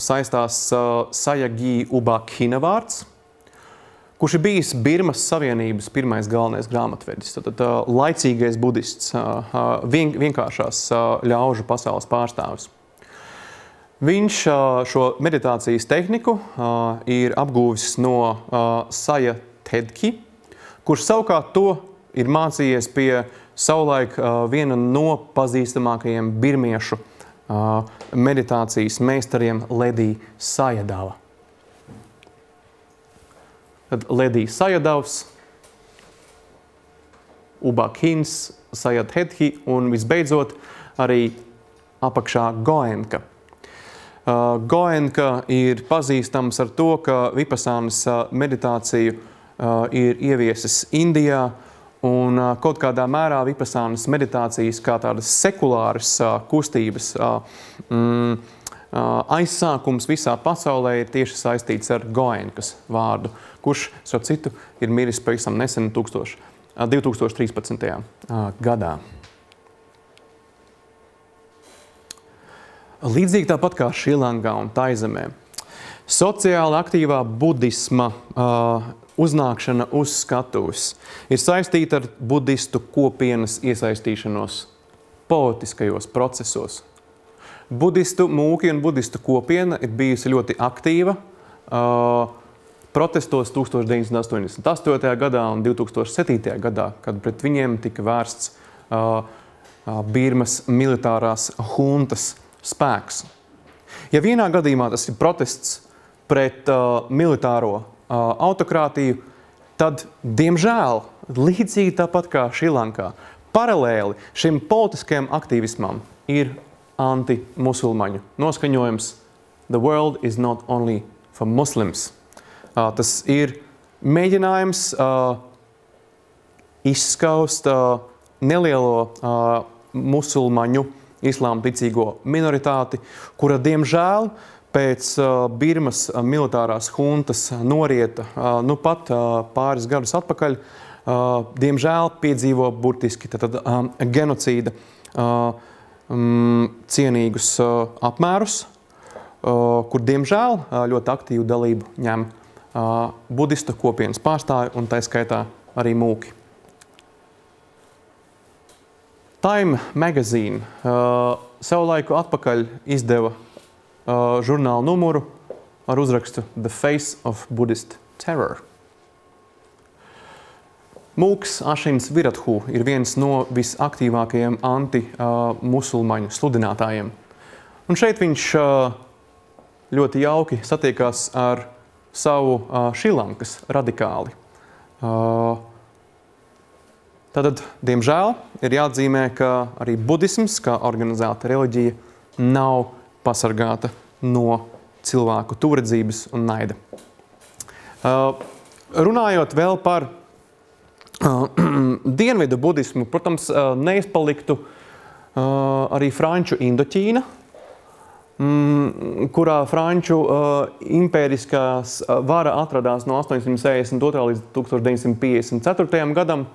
saistās Sajagī Ubakhina vārds, kurš ir bijis Birmas Savienības pirmais galvenais grāmatvedis, tad laicīgais budists, vienkāršās ļaužu pasaules pārstāvis. Viņš šo meditācijas tehniku ir apgūvis no Saja Thedki, kurš savukārt to ir mācījies pie savulaik viena no pazīstamākajiem birmiešu meditācijas meistariem Ledī Sajadava. Tad Ledī Sajadavs, Ubakhins, Saja Thedki un visbeidzot arī apakšā Goenka. Goenka ir pazīstams ar to, ka Vipasānas meditāciju ir ieviesis Indijā, un kaut kādā mērā Vipasānas meditācijas kā tādas sekulāras kustības aizsākums visā pasaulē ir tieši saistīts ar Goenkas vārdu, kurš, starp citu, ir miris pavisam nesen 2013. gadā. Līdzīgi tāpat kā Šrilankā un Taizemē, sociāli aktīvā budisma uznākšana uz skatuves ir saistīta ar budistu kopienas iesaistīšanos politiskajos procesos. Budistu mūki un budistu kopiena ir bijusi ļoti aktīva protestos 1988. gadā un 2007. gadā, kad pret viņiem tika vērsts Birmas militārās huntas spēks. Ja vienā gadījumā tas ir protests pret militāro autokrātiju, tad, diemžēl, līdzīgi tāpat kā Šrilankā, paralēli šim politiskajam aktīvismam ir anti-musulmaņu noskaņojums The world is not only for Muslims. Tas ir mēģinājums izskaust nelielo musulmaņu islāma ticīgo minoritāti, kura, diemžēl, pēc Birmas militārās huntas norieta nu pat pāris gadus atpakaļ, diemžēl piedzīvo burtiski genocīda cienīgus apmērus, kur diemžēl ļoti aktīvu dalību ņem budistu kopienas pārstāvi un tā skaitā arī mūki. Time Magazine savu laiku atpakaļ izdeva žurnālu numuru ar uzrakstu The Face of Buddhist Terror. Mūks Ašins Viradhu ir viens no visaktīvākajiem anti-musulmaņu sludinātājiem. Un šeit viņš ļoti jauki satiekās ar savu Šrilankas radikāli. Tātad, diemžēl, ir jāatzīmē, ka arī budisms, kā organizēta reliģija, nav pasargāta no cilvēku tuvredzības un naida. Runājot vēl par dienvidu budismu, protams, neizpaliktu arī Franču Indoķīna, kurā Franču impēriskās vara atradās no 862. līdz 1954. gadam.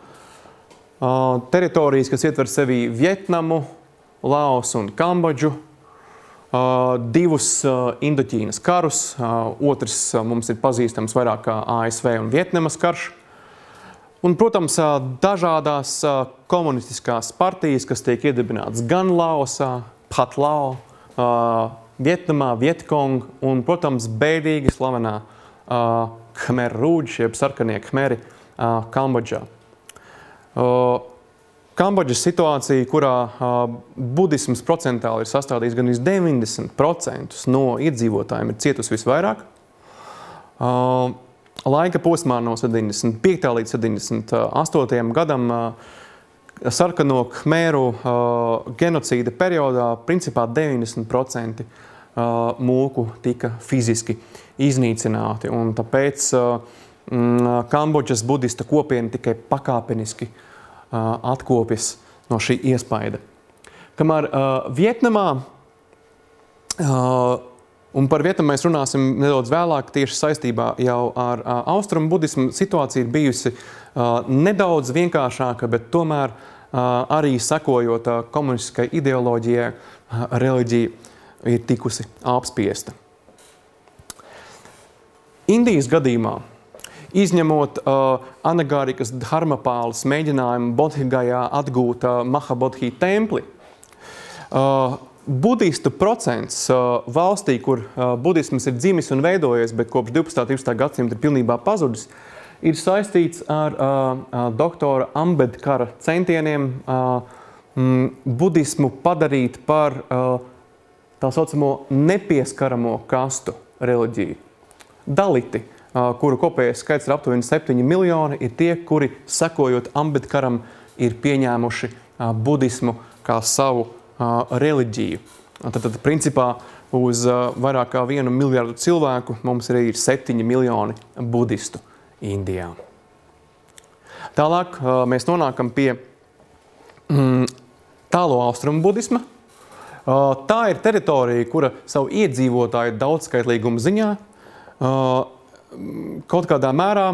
Teritorijas, kas ietver sevī Vietnamu, Laosu un Kambodžu, divus Indoķīnas karus, otrs mums ir pazīstams vairāk kā ASV un Vietnamas karš. Un, protams, dažādās komunistiskās partijas, kas tiek iedibinātas gan Laosā, Patlao, Vietnamā, Vietkong un, protams, bēdīgi slavenā Khmer Rouge, jeb sarkanie Khmeri Kambodžā. Kambodžas situācija, kurā budisms procentāli ir sastādījis gan 90% no iedzīvotājiem, ir cietusi visvairāk. Laika posmā no 75. līdz 78. gadam sarkano Khmeru genocīda periodā principā 90% mūku tika fiziski iznīcināti. Un tāpēc Kambodžas budista kopiena tikai pakāpeniski atkopjas no šī iespaida. Kamēr Vietnamā, un par Vietnamu mēs runāsim nedaudz vēlāk, tieši saistībā jau ar austrumu budismu, situācija ir bijusi nedaudz vienkāršāka, bet tomēr arī sekojot komunistiskai ideoloģijai, reliģija ir tikusi apspiesta. Indijas gadījumā, izņemot Anagārikas Dharmapālas mēģinājumu Bodhigajā atgūt Mahabodhi templi, budistu procents valstī, kur budisms ir dzimis un veidojies, bet kopš 12. 13. gadsimta ir pilnībā pazudis, ir saistīts ar doktora Ambedkara centieniem budismu padarīt par tā saucamo nepieskaramo kastu reliģiju. Daliti, kuru kopējais skaits ir aptuveni 7 miljoni, ir tie, kuri, sekojot Ambedkaram, ir pieņēmuši budismu kā savu reliģiju. Tad, principā, uz vairāk kā 1 miljardu cilvēku mums ir 7 miljoni budistu Indijā. Tālāk mēs nonākam pie tālo austrumu budisma. Tā ir teritorija, kura savu iedzīvotāju daudzskaitlīguma ziņā kaut kādā mērā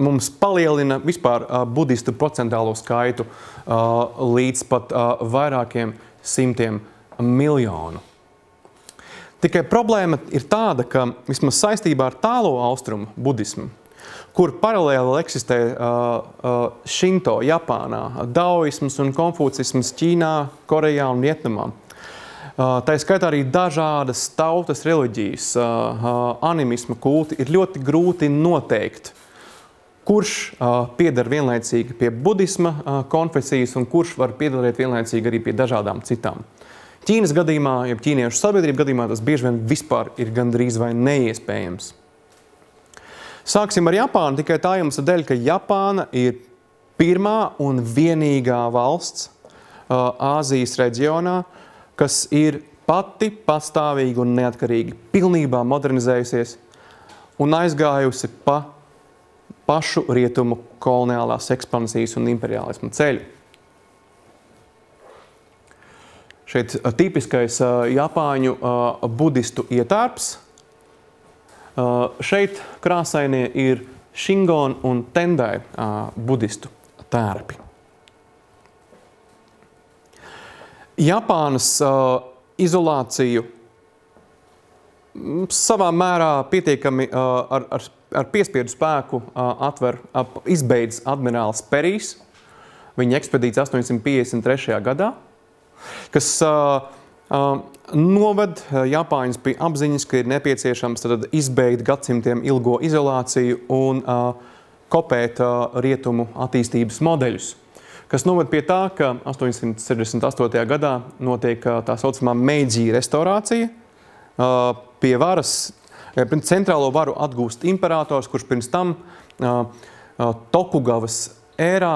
mums palielina vispār budistu procentālo skaitu līdz pat vairākiem simtiem miljonu. Tikai problēma ir tāda, ka vismaz saistībā ar tālo austrumu budismu, kur paralēli eksistē Šinto Japānā, daoisms un konfucisms Ķīnā, Korejā un Vietnamā, tā skaitā arī dažādas tautas reliģijas, animisma kulti, ir ļoti grūti noteikt, kurš pieder vienlaicīgi pie budisma konfesijas un kurš var piederēt vienlaicīgi arī pie dažādām citām. Ķīnas gadījumā, jeb ķīniešu sabiedrību gadījumā, tas bieži vien vispār ir gandrīz vai neiespējams. Sāksim ar Japānu tikai tā iemesla dēļ, ka Japāna ir pirmā un vienīgā valsts Āzijas reģionā, kas ir pati pastāvīgi un neatkarīgi, pilnībā modernizējusies un aizgājusi pa pašu rietumu koloniālās ekspansijas un imperiālismu ceļu. šeit tipiskais japāņu budistu ietārps. Šeit krāsainie ir Shingon un Tendai budistu tērpi. Japānas izolāciju savā mērā pietiekami ar piespiedu spēku izbeidz admirālis Perijs. Viņa ekspedīcija 853. gadā, kas noved Japāņus pie apziņas, ka ir nepieciešams izbeigt gadsimtiem ilgo izolāciju un kopēt rietumu attīstības modeļus, kas noved pie tā, ka 868. gadā notiek tā saucamā Meidži restaurācija. Pie varas, centrālo varu atgūst imperators, kurš pirms tam Tokugavas ērā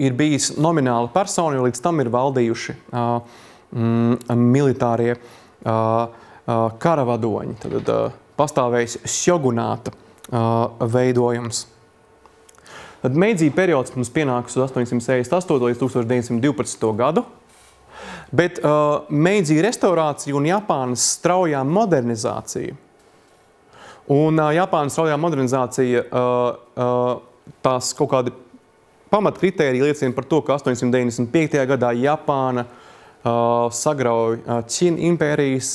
ir bijis nomināla persona, jo līdz tam ir valdījuši militārie karavadoņi. Tad pastāvējis šjogunāta veidojums. Tad Meidži periods mums pienāks uz 868. līdz 1912. gadu, bet Meidži restaurācija un Japānas straujā modernizācija. Un Japānas straujā modernizācija, tās kaut kādi pamatkritēriji liecina par to, ka 895. gadā Japāna sagrauj Qin impērijas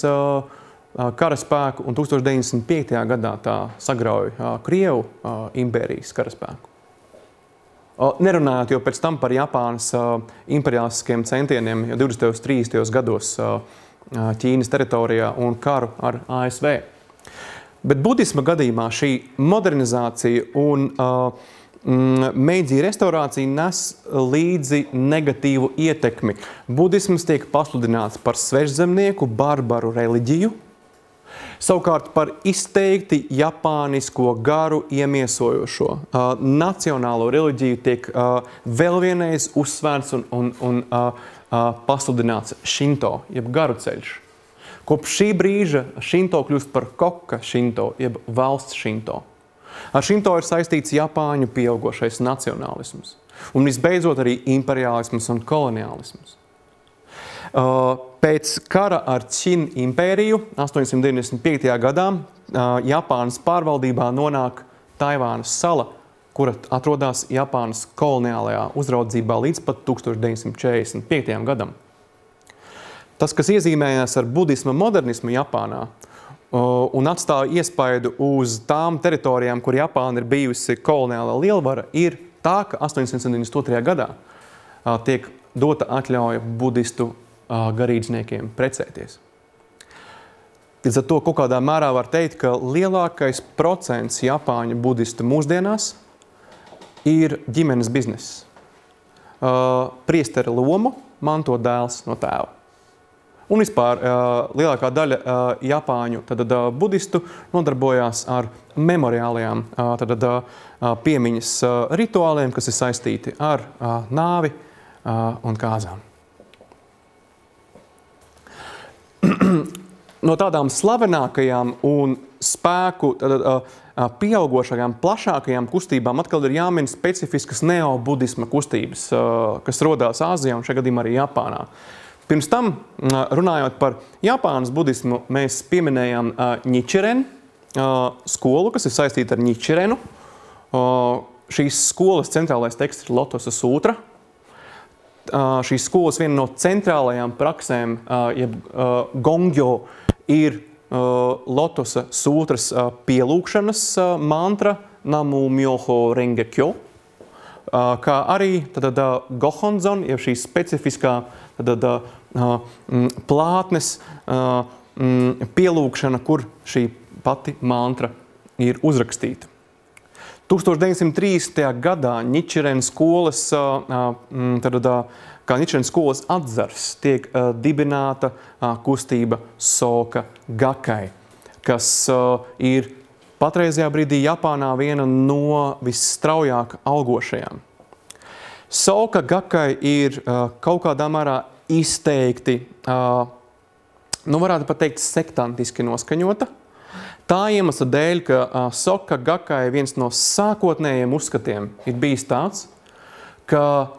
karaspēku un 1095. gadā tā sagrauj Krievu impērijas karaspēku. Nerunājot jau pēc tam par Japānas imperiālistiskiem centieniem 20. un 30. gados Ķīnas teritorijā un karu ar ASV. Bet budisma gadījumā šī modernizācija un Meidži restaurācija nes līdzi negatīvu ietekmi. Budisms tiek pasludināts par svežzemnieku, barbaru reliģiju, savukārt par izteikti japānisko garu iemiesojošo nacionālo reliģiju tiek vēl vienreiz uzsvērts un pasludināts šinto, jeb garu ceļš. Kopš šī brīža šinto kļūst par koka šinto, jeb valsts šinto. Ar šinto ir saistīts Japāņu pieaugošais nacionālisms un visbeidzot arī imperiālisms un koloniālisms. Pēc kara ar Qin impēriju 895. gadā Japānas pārvaldībā nonāk Taivānas sala, kura atrodas Japānas koloniālajā uzraudzībā līdz pat 1945. gadam. Tas, kas iezīmējās ar budisma modernismu Japānā un atstāja iespaidu uz tām teritorijām, kur Japāna ir bijusi koloniālā lielvara, ir tā, ka 872. gadā tiek dota atļauja budistu garīdzniekiem precēties. Līdz ar to kaut kādā mērā var teikt, ka lielākais procents Japāņu budistu mūsdienās ir ģimenes bizness. Priestera lomu manto dēls no tēva. Un vispār lielākā daļa Japāņu budistu nodarbojās ar memoriālajām piemiņas rituāliem, kas ir saistīti ar nāvi un kāzām. No tādām slavenākajām un spēku pieaugošajām, plašākajām kustībām atkal ir jāmin specifiskas neobudisma kustības, kas rodās Āzijā un šajā gadījumā arī Japānā. Pirms tam, runājot par Japānas budismu, mēs pieminējām Nichiren skolu, kas ir saistīta ar Nichirenu. Šīs skolas centrālais teksts ir Lotosa sūtra. Šīs skolas viena no centrālajām praksēm, jeb gongjo, ir Lotosa sūtras pielūgšanas mantra Namu Myoho Renge Kyo, kā arī Gohonzon, jeb šī specifiskā plātnes pielūgšana, kur šī pati mantra ir uzrakstīta. 1930. gadā Nichiren skolas, kā Nichiren skolas atzars, tiek dibināta kustība Soka Gakkai, kas ir patreizajā brīdī Japānā viena no visstraujāk augošajām. Soka Gakkai ir kaut kādā mērā izteikti, varētu pat teikt, sektantiski noskaņota. Tā iemesla dēļ, ka Soka Gakkai viens no sākotnējiem uzskatiem ir bijis tāds, ka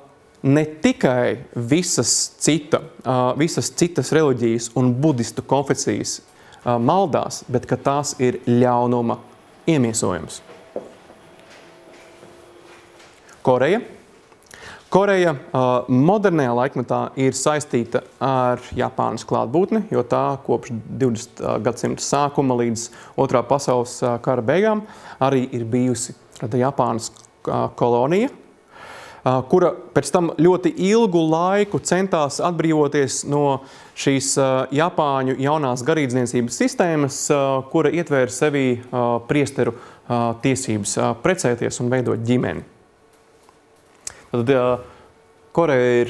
ne tikai visas citas reliģijas un budistu konfesijas maldās, bet ka tās ir ļaunuma iemiesojums. Koreja modernajā laikmetā ir saistīta ar Japānas klātbūtni, jo tā kopš 20. gadsimta sākuma līdz Otrā pasaules kara beigām arī ir bijusi Japānas kolonija, kura pēc tam ļoti ilgu laiku centās atbrīvoties no šīs Japāņu jaunās garīdzniecības sistēmas, kura ietvēra sevī priesteru tiesības precēties un veidot ģimeni. Tad Koreja ir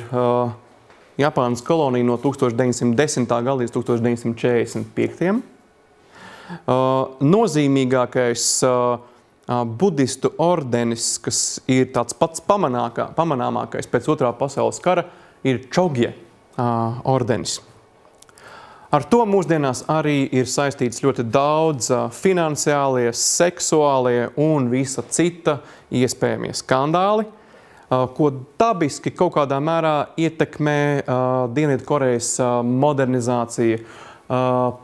Japānas kolonija no 1910. gada līdz 1945. Nozīmīgākais budistu ordenis, kas ir tāds pats pamanāmākais pēc Otrā pasaules kara, ir Čogje ordenis. Ar to mūsdienās arī ir saistīts ļoti daudz finansiālie, seksuālie un visa cita iespējamie skandāli, ko dabiski kaut kādā mērā ietekmē Dienvidkorejas modernizācija,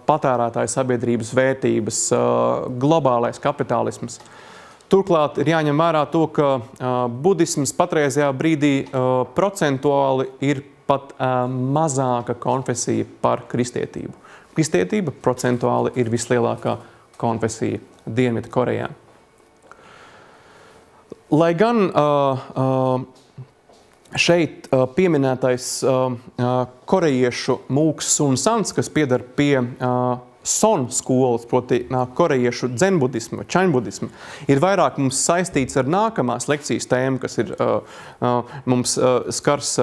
patērētāju sabiedrības vērtības, globālais kapitālisms. Turklāt ir jāņem vērā to, ka budisms patreizajā brīdī procentuāli ir pat mazāka konfesija par kristietību. Kristietība procentuāli ir vislielākā konfesija Dienvidkorejā. Lai gan šeit pieminētais korejiešu mūks Sun Sans, kas pieder pie Son skolas, proti korejiešu dzenbudisma, čaņbudisma, ir vairāk mums saistīts ar nākamās lekcijas tēmu, kas ir mums skars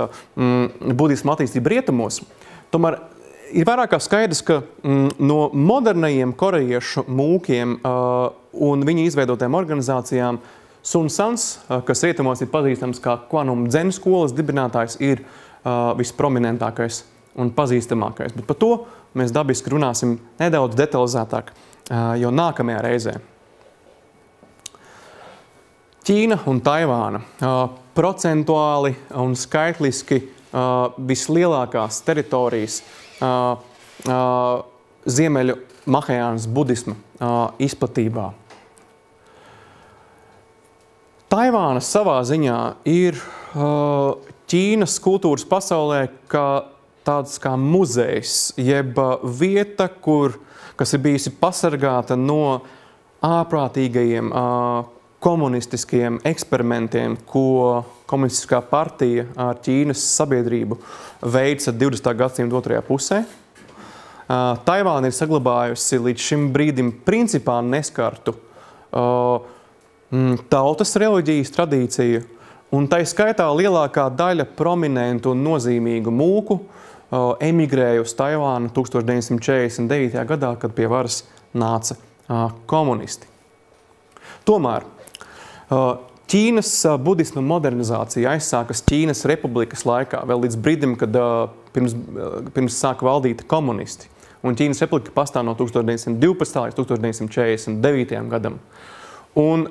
budisma attīstību rietumos. Tomēr ir vairāk kā skaidrs, ka no modernajiem korejiešu mūkiem un viņa izveidotiem organizācijām Sun Sans, kas rietumos ir pazīstams kā Kvanum dzen skolas dibinātājs, ir visprominentākais un pazīstamākais. Bet par to mēs dabiski runāsim nedaudz detalizētāk jau nākamajā reizē. Ķīna un Taivāna procentuāli un skaitliski vislielākās teritorijas ziemeļu Mahajānas budisma izplatībā. Taivāna savā ziņā ir Ķīnas kultūras pasaulē tāds kā muzejs, jeb vieta, kas ir bijusi pasargāta no ārprātīgajiem komunistiskajiem eksperimentiem, ko komunistiskā partija ar Ķīnas sabiedrību veica 20. gadsimta otrajā pusē. Taivāna ir saglabājusi līdz šim brīdim principā neskartu tautas reliģijas tradīciju, un tai skaitā lielākā daļa prominentu un nozīmīgu mūku emigrēja uz Taivānu 1949. gadā, kad pie varas nāca komunisti. Tomēr Ķīnas budisma modernizācija aizsākas Ķīnas republikas laikā, vēl līdz brīdim, kad pirms sāka valdīt komunisti. Un Ķīnas republika pastāv no 1912. līdz 1949. gadam. Un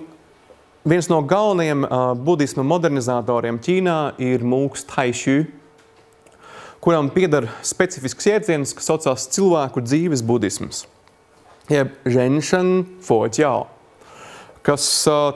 viens no galvenajiem budisma modernizatoriem Ķīnā ir mūks Taixu, kuram pieder specifisks jēdziens, kas saucās cilvēku dzīves budisms, jeb Zhenshen Fojiao, kas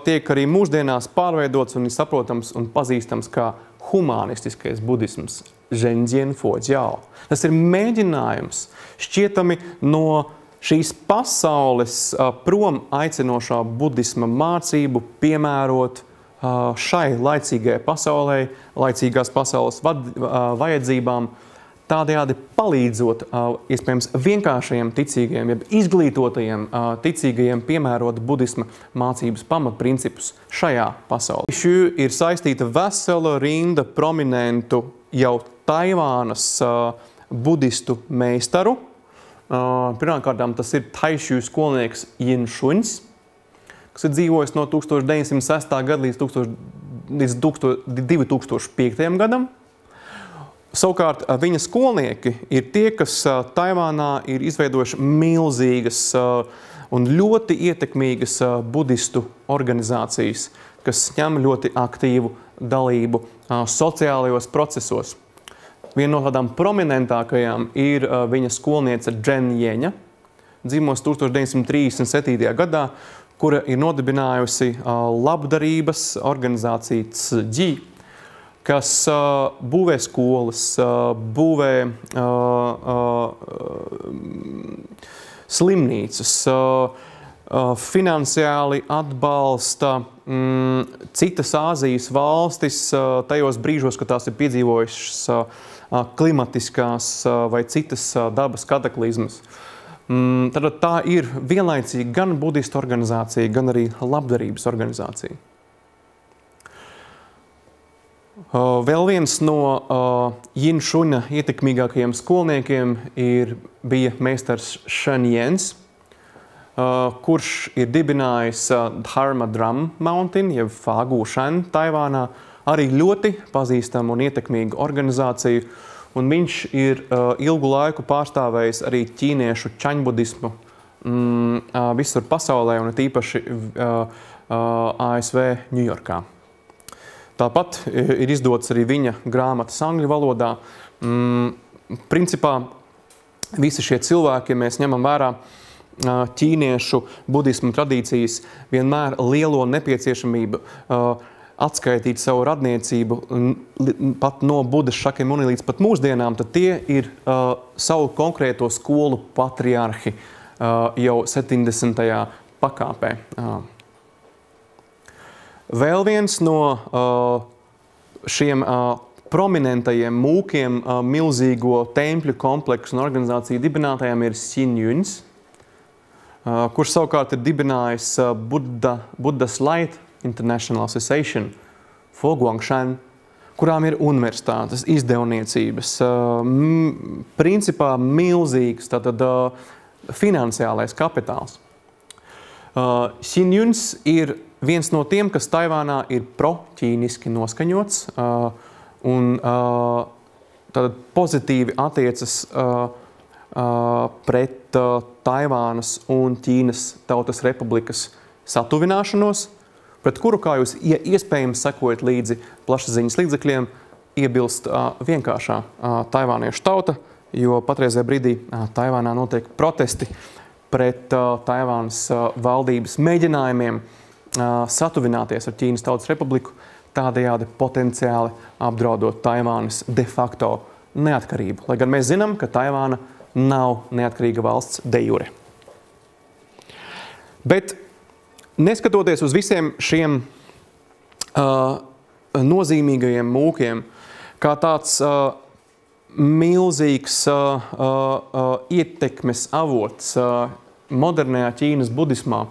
tiek arī mūsdienās pārveidots un ir saprotams un pazīstams kā humanistiskais budisms, Zhenjian Fojiao. Tas ir mēģinājums šķietami no šīs pasaules prom aicinošā budisma mācību piemērot šai laicīgajai pasaulē, laicīgās pasaules vajadzībām, tādējādi palīdzot iespējams vienkāršajiem ticīgajiem, jeb izglītotajiem ticīgajiem piemērot budisma mācības pamatprincipus šajā pasaulē. Šī ir saistīta vesela rinda prominentu jau Taivānas budistu meistaru. Pirmkārtām tas ir Taixu skolnieks Yin Šuņs, kas ir dzīvojis no 1906. gada līdz 2005. gadam. Savukārt viņa skolnieki ir tie, kas Taivānā ir izveidojuši milzīgas un ļoti ietekmīgas budistu organizācijas, kas ņem ļoti aktīvu dalību sociālajos procesos. Viena no tādām prominentākajām ir viņa skolniece Džen Jeņa, dzimusi 1937. gadā, kura ir nodibinājusi labdarības organizāciju CDI, kas būvē skolas, būvē slimnīcas, finansiāli atbalsta citas Āzijas valstis tajos brīžos, kad tās ir piedzīvojušas klimatiskās vai citas dabas kataklizmas. Tad tā ir vienlaicīgi gan budistu organizācija, gan arī labdarības organizācija. Vēl viens no Jinšuņa ietekmīgākajiem skolniekiem bija meistars Shen Jens, kurš ir dibinājis Dharma Drum Mountain, jeb Fāgu Shan, Taivānā, arī ļoti pazīstamu un ietekmīgu organizāciju, un viņš ir ilgu laiku pārstāvējis arī ķīniešu čaņbudismu visur pasaulē, un tīpaši ASV Ņujorkā. Tāpat ir izdotas arī viņa grāmatas angļu valodā. Principā visi šie cilvēki, ja mēs ņemam vērā ķīniešu budismu tradīcijas, vienmēr lielo nepieciešamību atskaitīt savu radniecību pat no Budas Šakjamuni līdz pat mūsdienām, tad tie ir savu konkrēto skolu patriarhi jau 70. pakāpē. Vēl viens no šiem prominentajiem mūkiem milzīgo tempļu kompleksu un organizāciju dibinātājiem ir Xin Yuns, kurš savukārt ir dibinājis Buddha's Light International Association, Foguangshan, kurām ir universitātes, izdevniecības, principā milzīgs finansiālais kapitāls. Xin Yuns ir viens no tiem, kas Taivānā ir pro-ķīniski noskaņots un tātad pozitīvi attiecas pret Taivānas un Ķīnas Tautas Republikas satuvināšanos, pret kuru, kā jūs iespējams sekojat līdzi plašsaziņas līdzekļiem, iebilst vienkāršā taivāniešu tauta, jo patreizajā brīdī Taivānā notiek protesti pret Taivānas valdības mēģinājumiem satuvināties ar Ķīnas Tautas Republiku, tādējādi potenciāli apdraudot Taivānas de facto neatkarību. Lai gan mēs zinām, ka Taivāna nav neatkarīga valsts de jure. Bet neskatoties uz visiem šiem nozīmīgajiem mūkiem, kā tāds milzīgs ietekmes avots modernajā Ķīnas budismā,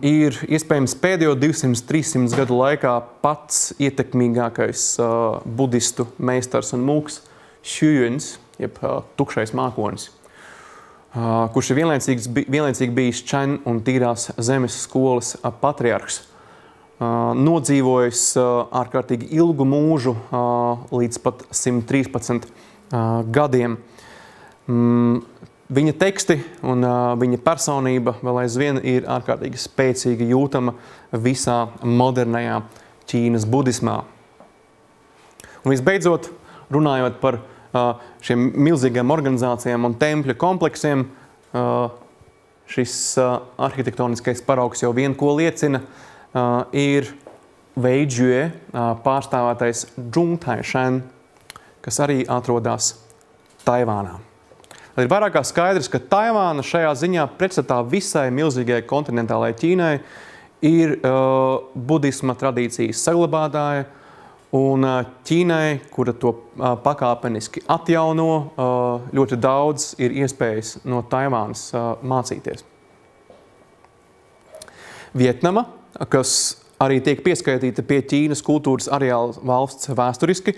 ir iespējams pēdējo 200-300 gadu laikā pats ietekmīgākais budistu meistars un mūks Xu Yuns, jeb tukšais mākonis, kurš ir vienlaicīgi bijis Čaņ un Tīrās zemes skolas patriarhs, nodzīvojis ārkārtīgi ilgu mūžu līdz pat 113 gadiem. Viņa teksti un viņa personība vēl aizvien ir ārkārtīgi spēcīgi jūtama visā modernajā Ķīnas budismā. Un visbeidzot, runājot par šiem milzīgiem organizācijām un tempļu kompleksiem, šis arhitektoniskais paraugs jau vien ko liecina, ir Weijue pārstāvētais Zhongtaishan, kas arī atrodas Taivānā. Ir vairāk kā skaidrs, ka Taivāna šajā ziņā pretstatā visai milzīgai kontinentālajai Ķīnai ir budisma tradīcijas saglabātāja, un Ķīnai, kura to pakāpeniski atjauno, ļoti daudz ir iespējas no Taivānas mācīties. Vietnama, kas arī tiek pieskaitīta pie Ķīnas kultūras areāla valsts vēsturiski,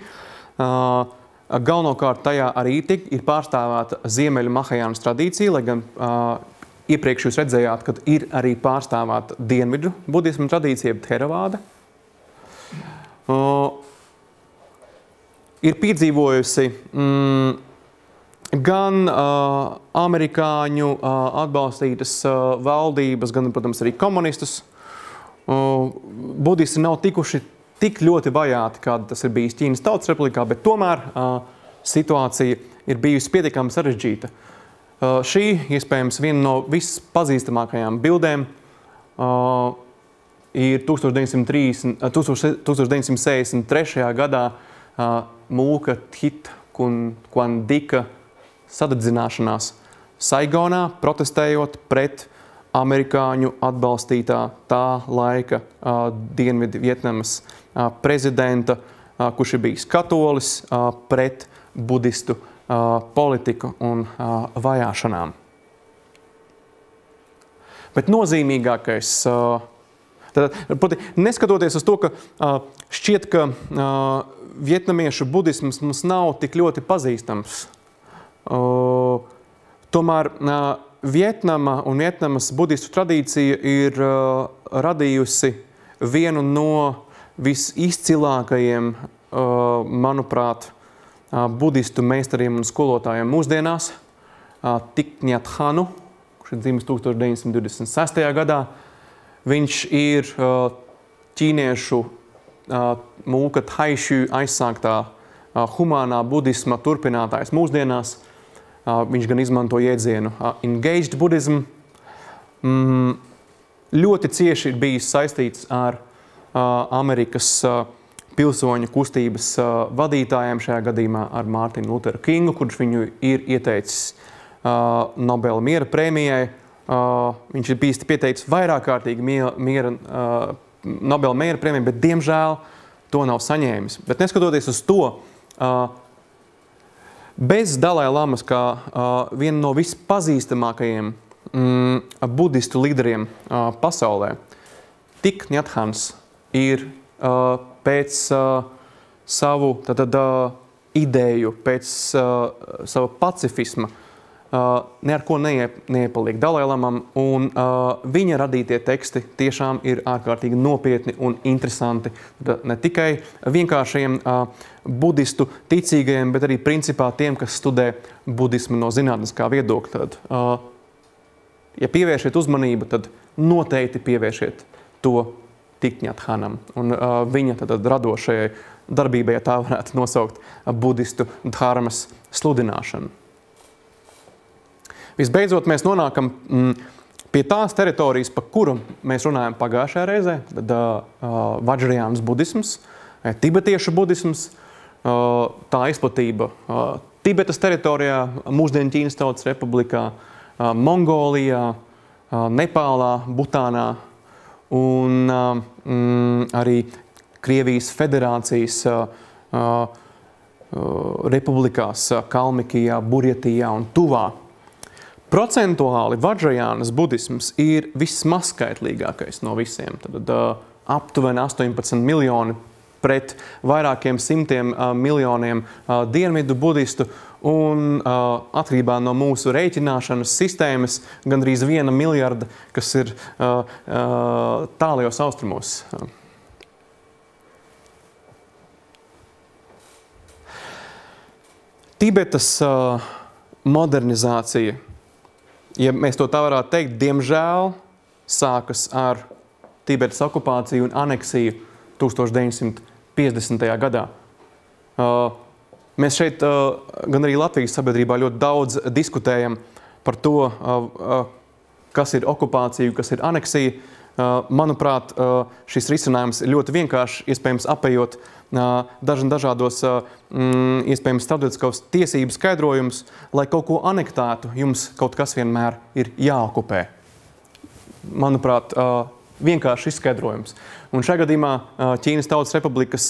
galvenokārt tajā arī ir pārstāvēta Ziemeļu Mahajānas tradīcija, lai gan iepriekš jūs redzējāt, ka ir arī pārstāvēta dienvidu budismu tradīcija, Theravāda. Ir piedzīvojusi gan amerikāņu atbalstītas valdības, gan, protams, arī komunistus. Budisti nav tikuši tik ļoti vajāti, kāda tas ir bijis Ķīnas Tautas Republikā, bet tomēr situācija ir bijusi pietiekami sarežģīta. Šī, iespējams, viena no vispazīstamākajām bildēm ir 1963. gadā Mūka Thit-Quang-Dika sadedzināšanās Saigonā, protestējot pret amerikāņu atbalstītā tā laika Dienvidu Vietnamas prezidenta, kurš ir bijis katolis, pret budistu politiku un vajāšanām. Bet nozīmīgākais, neskatoties uz to, ka šķiet, ka vietnamiešu budisms mums nav tik ļoti pazīstams, tomēr Vietnama un Vietnamas budistu tradīcija ir radījusi vienu no visizcilākajiem, manuprāt, budistu meistariem un skolotājiem mūsdienās, Thich Nhat Hanu, kurš ir dzimis 1926. gadā. Viņš ir ķīniešu Mūka Taišu aizsāktā humānā budisma turpinātājs mūsdienās. Viņš gan izmanto jēdzienu engaged Buddhism. Ļoti cieši ir bijis saistīts ar Amerikas pilsoņu kustības vadītājiem, šajā gadījumā ar Mārtinu Lutheru Kingu, kurš viņu ir ieteicis Nobela miera prēmijai. Viņš ir bijis pieteicis vairāk kārtīgi Nobela miera prēmiju, bet diemžēl to nav saņēmis. Bet neskatoties uz to, bez Dalai Lamas kā viena no vispazīstamākajiem budistu līderiem pasaulē, Thich Nhat Hans ir pēc savu ideju, pēc sava pacifisma ne ar ko neiepaliek Dalai Lamam, un viņa radītie teksti tiešām ir ārkārtīgi nopietni un interesanti. Ne tikai vienkāršajiem budistu ticīgajiem, bet arī principā tiem, kas studē budismu no zinātniskā viedokļa. Ja pievēršiet uzmanību, tad noteikti pievēršiet to Thich Nhat Hanam un viņa radošajai darbībai, ja tā varētu nosaukt, budistu dharmas sludināšanu. Visbeidzot, mēs nonākam pie tās teritorijas, par kuru mēs runājam pagājušajā reizē, tad Vajrayānas budisms, tibetiešu budisms, tā izplatība Tibetas teritorijā, mūsdienu Ķīnas Tautas Republikā, Mongolijā, Nepālā, Butānā un arī Krievijas federācijas republikās Kalmikijā, Burjatijā un Tuvā. Procentuāli Vajrayānas budisms ir vismazskaitlīgākais no visiem. Tad aptuveni 18 miljoni pret vairākiem simtiem miljoniem dienvidu budistu un atkarībā no mūsu rēķināšanas sistēmas gandrīz 1 miljarda, kas ir tālajos austrumos. Tibetas modernizācija, ja mēs to tā varētu teikt, diemžēl sākas ar Tibetas okupāciju un aneksiju 1950. gadā. Mēs šeit, gan arī Latvijas sabiedrībā, ļoti daudz diskutējam par to, kas ir okupācija, kas ir aneksija. Manuprāt, šis risinājums ir ļoti vienkārši, iespējams apējot dažādos iespējams starptautiskos tiesību skaidrojumus, lai kaut ko anektētu, jums kaut kas vienmēr ir jāokupē. Manuprāt, vienkārši izskaidrojums. Un šajā gadījumā Ķīnas Tautas Republikas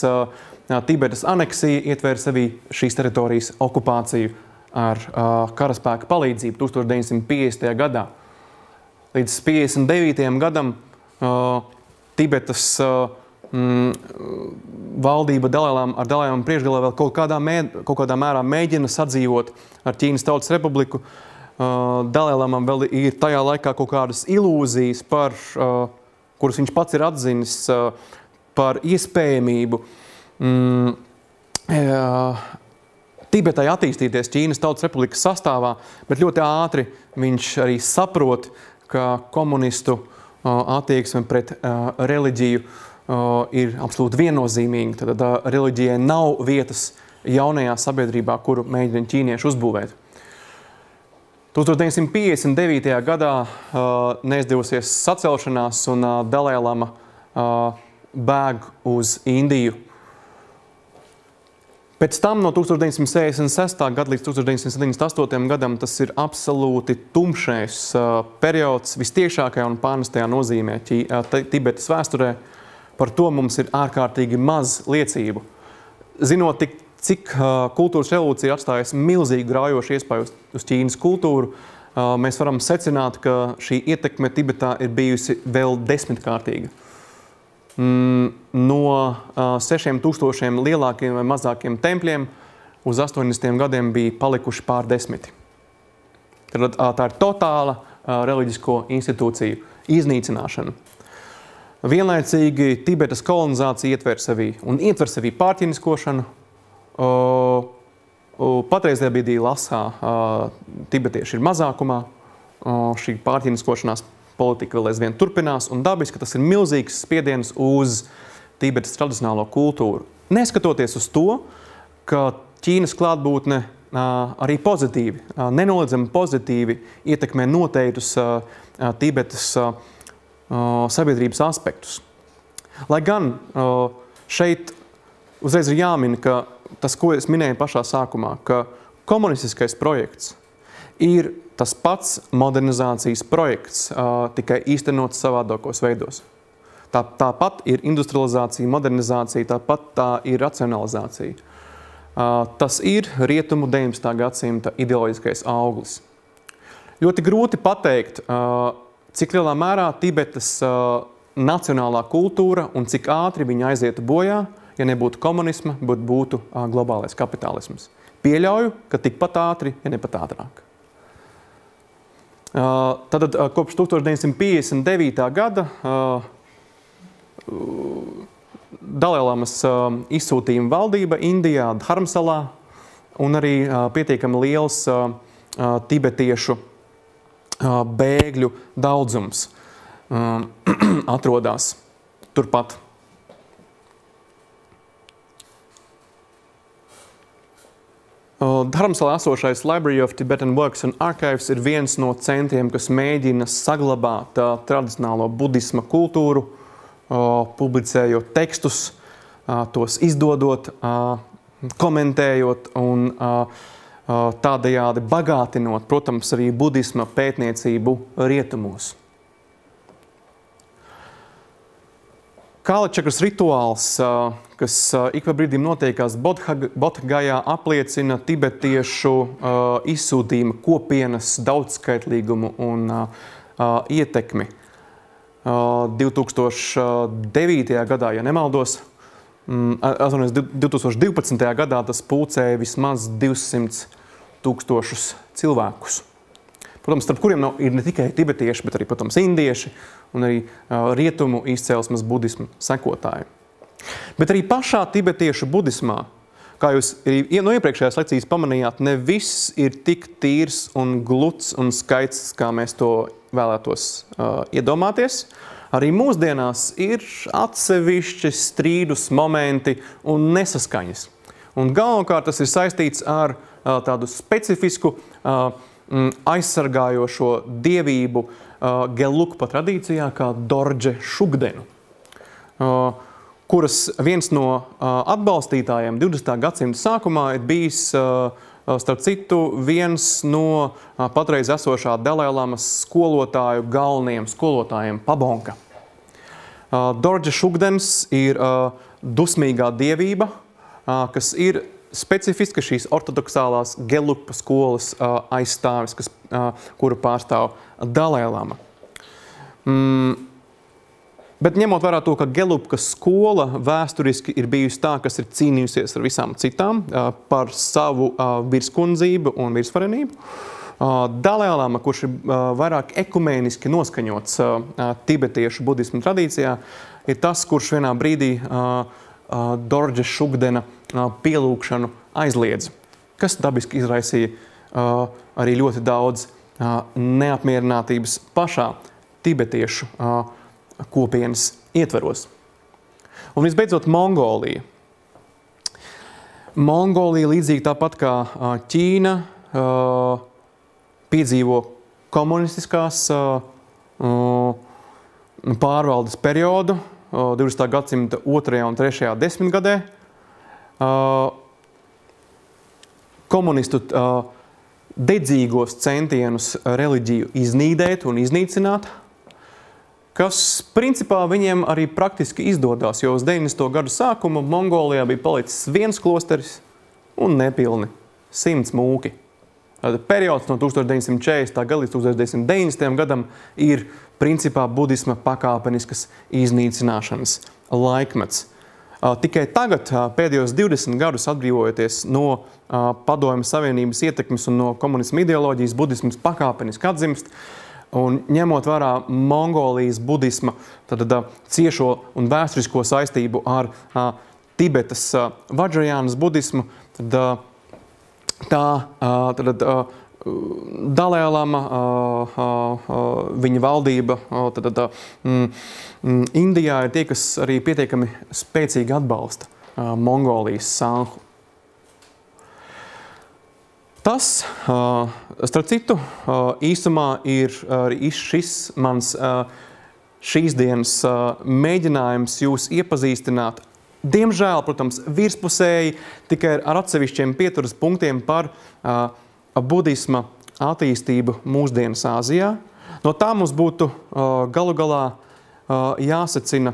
Tibetas aneksija ietvēra sevī šīs teritorijas okupāciju ar karaspēka palīdzību 1950. gadā. Līdz 59. gadam Tibetas valdība ar Dalai Lamu priekšgalā vēl kaut kādā mērā mēģina sadzīvot ar Ķīnas Tautas Republiku. Dalai Lamam vēl ir tajā laikā kaut kādas ilūzijas, kuras viņš pats ir atzinis, par iespējamību Tibetai attīstīties Ķīnas Tautas Republikas sastāvā, bet ļoti ātri viņš arī saprot, ka komunistu attieksme pret reliģiju ir absolūti viennozīmīgi. Tad reliģijai nav vietas jaunajā sabiedrībā, kuru mēģina ķīnieši uzbūvēt. 1959. gadā neizdevusies sacelšanās un Dalai-lama bēg uz Indiju. Pēc tam no 1966. gada līdz 1978. gadam tas ir absolūti tumšais periods vistiešākajā un pārnestajā nozīmē Tibetas vēsturē. Par to mums ir ārkārtīgi maz liecību. Zinot, cik kultūras revolūcija atstājas milzīgu graujošu iespēju uz Ķīnas kultūru, mēs varam secināt, ka šī ietekme Tibetā ir bijusi vēl 10-kārtīga. No 6000 lielākiem vai mazākiem tempļiem uz 80. gadiem bija palikuši pār 10. Tā ir totāla reliģisko institūciju iznīcināšana. Vienlaicīgi Tibetas kolonizācija ietver sevī pārķiniskošanu. Patreizajā brīdī Lasā tibetieši ir mazākumā. Šī pārķiniskošanās politika vēl aizvien turpinās, un dabiski tas ir milzīgs spiediens uz Tibetas tradicionālo kultūru. Neskatoties uz to, ka Ķīnas klātbūtne arī pozitīvi, nenoliedzami pozitīvi ietekmē noteiktus Tibetas sabiedrības aspektus. Lai gan šeit uzreiz ir jāmin, ka tas, ko es minēju pašā sākumā, ka komunistiskais projekts ir tas pats modernizācijas projekts, tikai īstenots savādākos veidos. Tāpat ir industrializācija, modernizācija, tāpat tā ir racionalizācija. Tas ir rietumu 19. gadsimta ideoloģiskais auglis. Ļoti grūti pateikt, cik lielā mērā Tibetas nacionālā kultūra un cik ātri viņa aizietu bojā, ja nebūtu komunisma, bet būtu globālais kapitālisms. Pieļauju, ka tikpat ātri, ja ne pat ātrāk. Tātad kopš 1959. gada Dalai-lamas izsūtījuma valdība Indijā, Dharmsalā un arī pietiekami liels tibetiešu bēgļu daudzums atrodas turpat. Dharmsalā esošais Library of Tibetan Works and Archives ir viens no centriem, kas mēģina saglabāt tradicionālo budisma kultūru, publicējot tekstus, tos izdodot, komentējot un tādējādi bagātinot, protams, arī budisma pētniecību rietumos. Kālačakras rituāls, kas ik pa brīdim notiekās Bodhgajā, apliecina tibetiešu izsūtījuma kopienas daudzskaitlīgumu un ietekmi. 2009. gadā, ja nemaldos, 2012. gadā tas pulcēja vismaz 200 000 cilvēkus. Protams, starp kuriem ir ne tikai tibetieši, bet arī, protams, indieši un arī rietumu izcelsmes budismu sekotāji. Bet arī pašā tibetiešu budismā, kā jūs no iepriekšējās lekcijas pamanījāt, ne viss ir tik tīrs un gluds un skaists, kā mēs to vēlētos iedomāties. Arī mūsdienās ir atsevišķi strīdus momenti un nesaskaņas. Un galvenokārt tas ir saistīts ar tādu specifisku aizsargājošo dievību Gelugpa tradīcijā kā Dorje Shugdenu, kuras viens no atbalstītājiem 20. gadsimta sākumā ir bijis, starp citu, viens no patreiz esošā Dalai-lamas skolotāju galvenajiem skolotājiem Pabonka. Dorje Shugdens ir dusmīgā dievība, kas ir specifiski šīs ortodoksālās Gelugpa skolas aizstāvis, kuru pārstāv Dalai-lama. Bet ņemot vērā to, ka Gelugpa skola vēsturiski ir bijusi tā, kas ir cīnījusies ar visām citām par savu virskundzību un virsvarenību, Dalai-lama, kurš ir vairāk ekumēniski noskaņots tibetiešu budismu tradīcijā, ir tas, kurš vienā brīdī Dorje Shugdena pielūgšanu aizliedz, kas dabiski izraisīja arī ļoti daudz neapmierinātības pašā tibetiešu kopienas ietveros. Un visbeidzot, Mongolija. Mongolija, līdzīgi tāpat kā Ķīna, piedzīvo komunistiskās pārvaldes periodu 20. gadsimta 2. un 3. desmitgadē. Komunistu dedzīgos centienus reliģiju iznīdēt un iznīcināt, kas principā viņiem arī praktiski izdodās, jo uz 90. gadu sākumu Mongolijā bija palicis viens klosteris un nepilni 100 mūki. Periods no 1940. gada līdz 1990. gadam ir principā budisma pakāpeniskas iznīcināšanas laikmets. Tikai tagad, pēdējos 20 gadus atbrīvojoties no Padomju Savienības ietekmes un no komunisma ideoloģijas, budisms pakāpeniski atzimst, un ņemot vērā Mongolijas budisma ciešo un vēsturisko saistību ar Tibetas Vajrayānas budismu, Dalai-lama, viņa valdība Indijā ir tie, kas arī pietiekami spēcīgi atbalsta Mongolijas sanhu. Tas, starp citu, īsumā ir šis mans šīs dienas mēģinājums jūs iepazīstināt. Diemžēl, protams, virspusēji tikai ar atsevišķiem pieturas punktiem par budisma attīstību mūsdienas Āzijā. No tā mums būtu galu galā jāsacina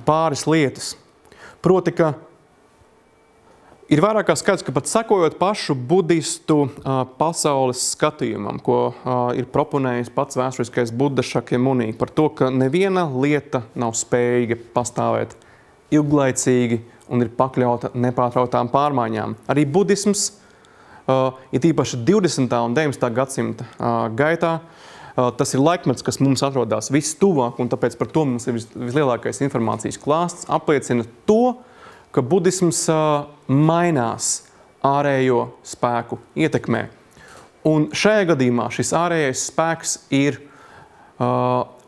pāris lietas. Proti, ka ir vairāk kā skaidrs, ka pat sekojot pašu budistu pasaules skatījumam, ko ir proponējis pats vēsturiskais Buddha Šakyamuni, par to, ka neviena lieta nav spējīga pastāvēt ilglaicīgi un ir pakļauta nepārtrautām pārmaiņām. Arī budisms, ir īpaši 20. un 19. gadsimta gaitā, tas ir laikmets, kas mums atrodas vistuvāk, un tāpēc par to mums ir vislielākais informācijas klāsts, apliecina to, ka budisms mainās ārējo spēku ietekmē. Un šajā gadījumā šis ārējais spēks ir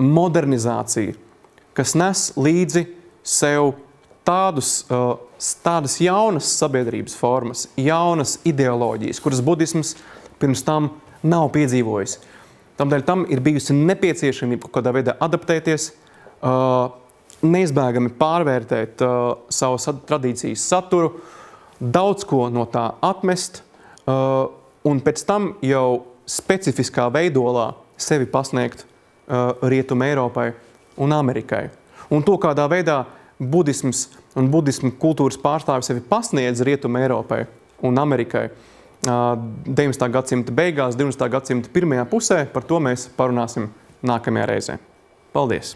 modernizācija, kas nes līdzi sev tādas jaunas sabiedrības formas, jaunas ideoloģijas, kuras budisms pirms tam nav piedzīvojis. Tādēļ tam ir bijusi nepieciešamība kaut kādā veidā adaptēties, neizbēgami pārvērtēt savu tradīcijas saturu, daudz ko no tā atmest, un pēc tam jau specifiskā veidolā sevi pasniegt Rietuma Eiropai un Amerikai. Un to, kādā veidā budisms un budismu kultūras pārstāvi sevi pasniedz Rietuma Eiropai un Amerikai 19. gadsimta beigās, 20. gadsimta pirmajā pusē, par to mēs parunāsim nākamajā reizē. Paldies!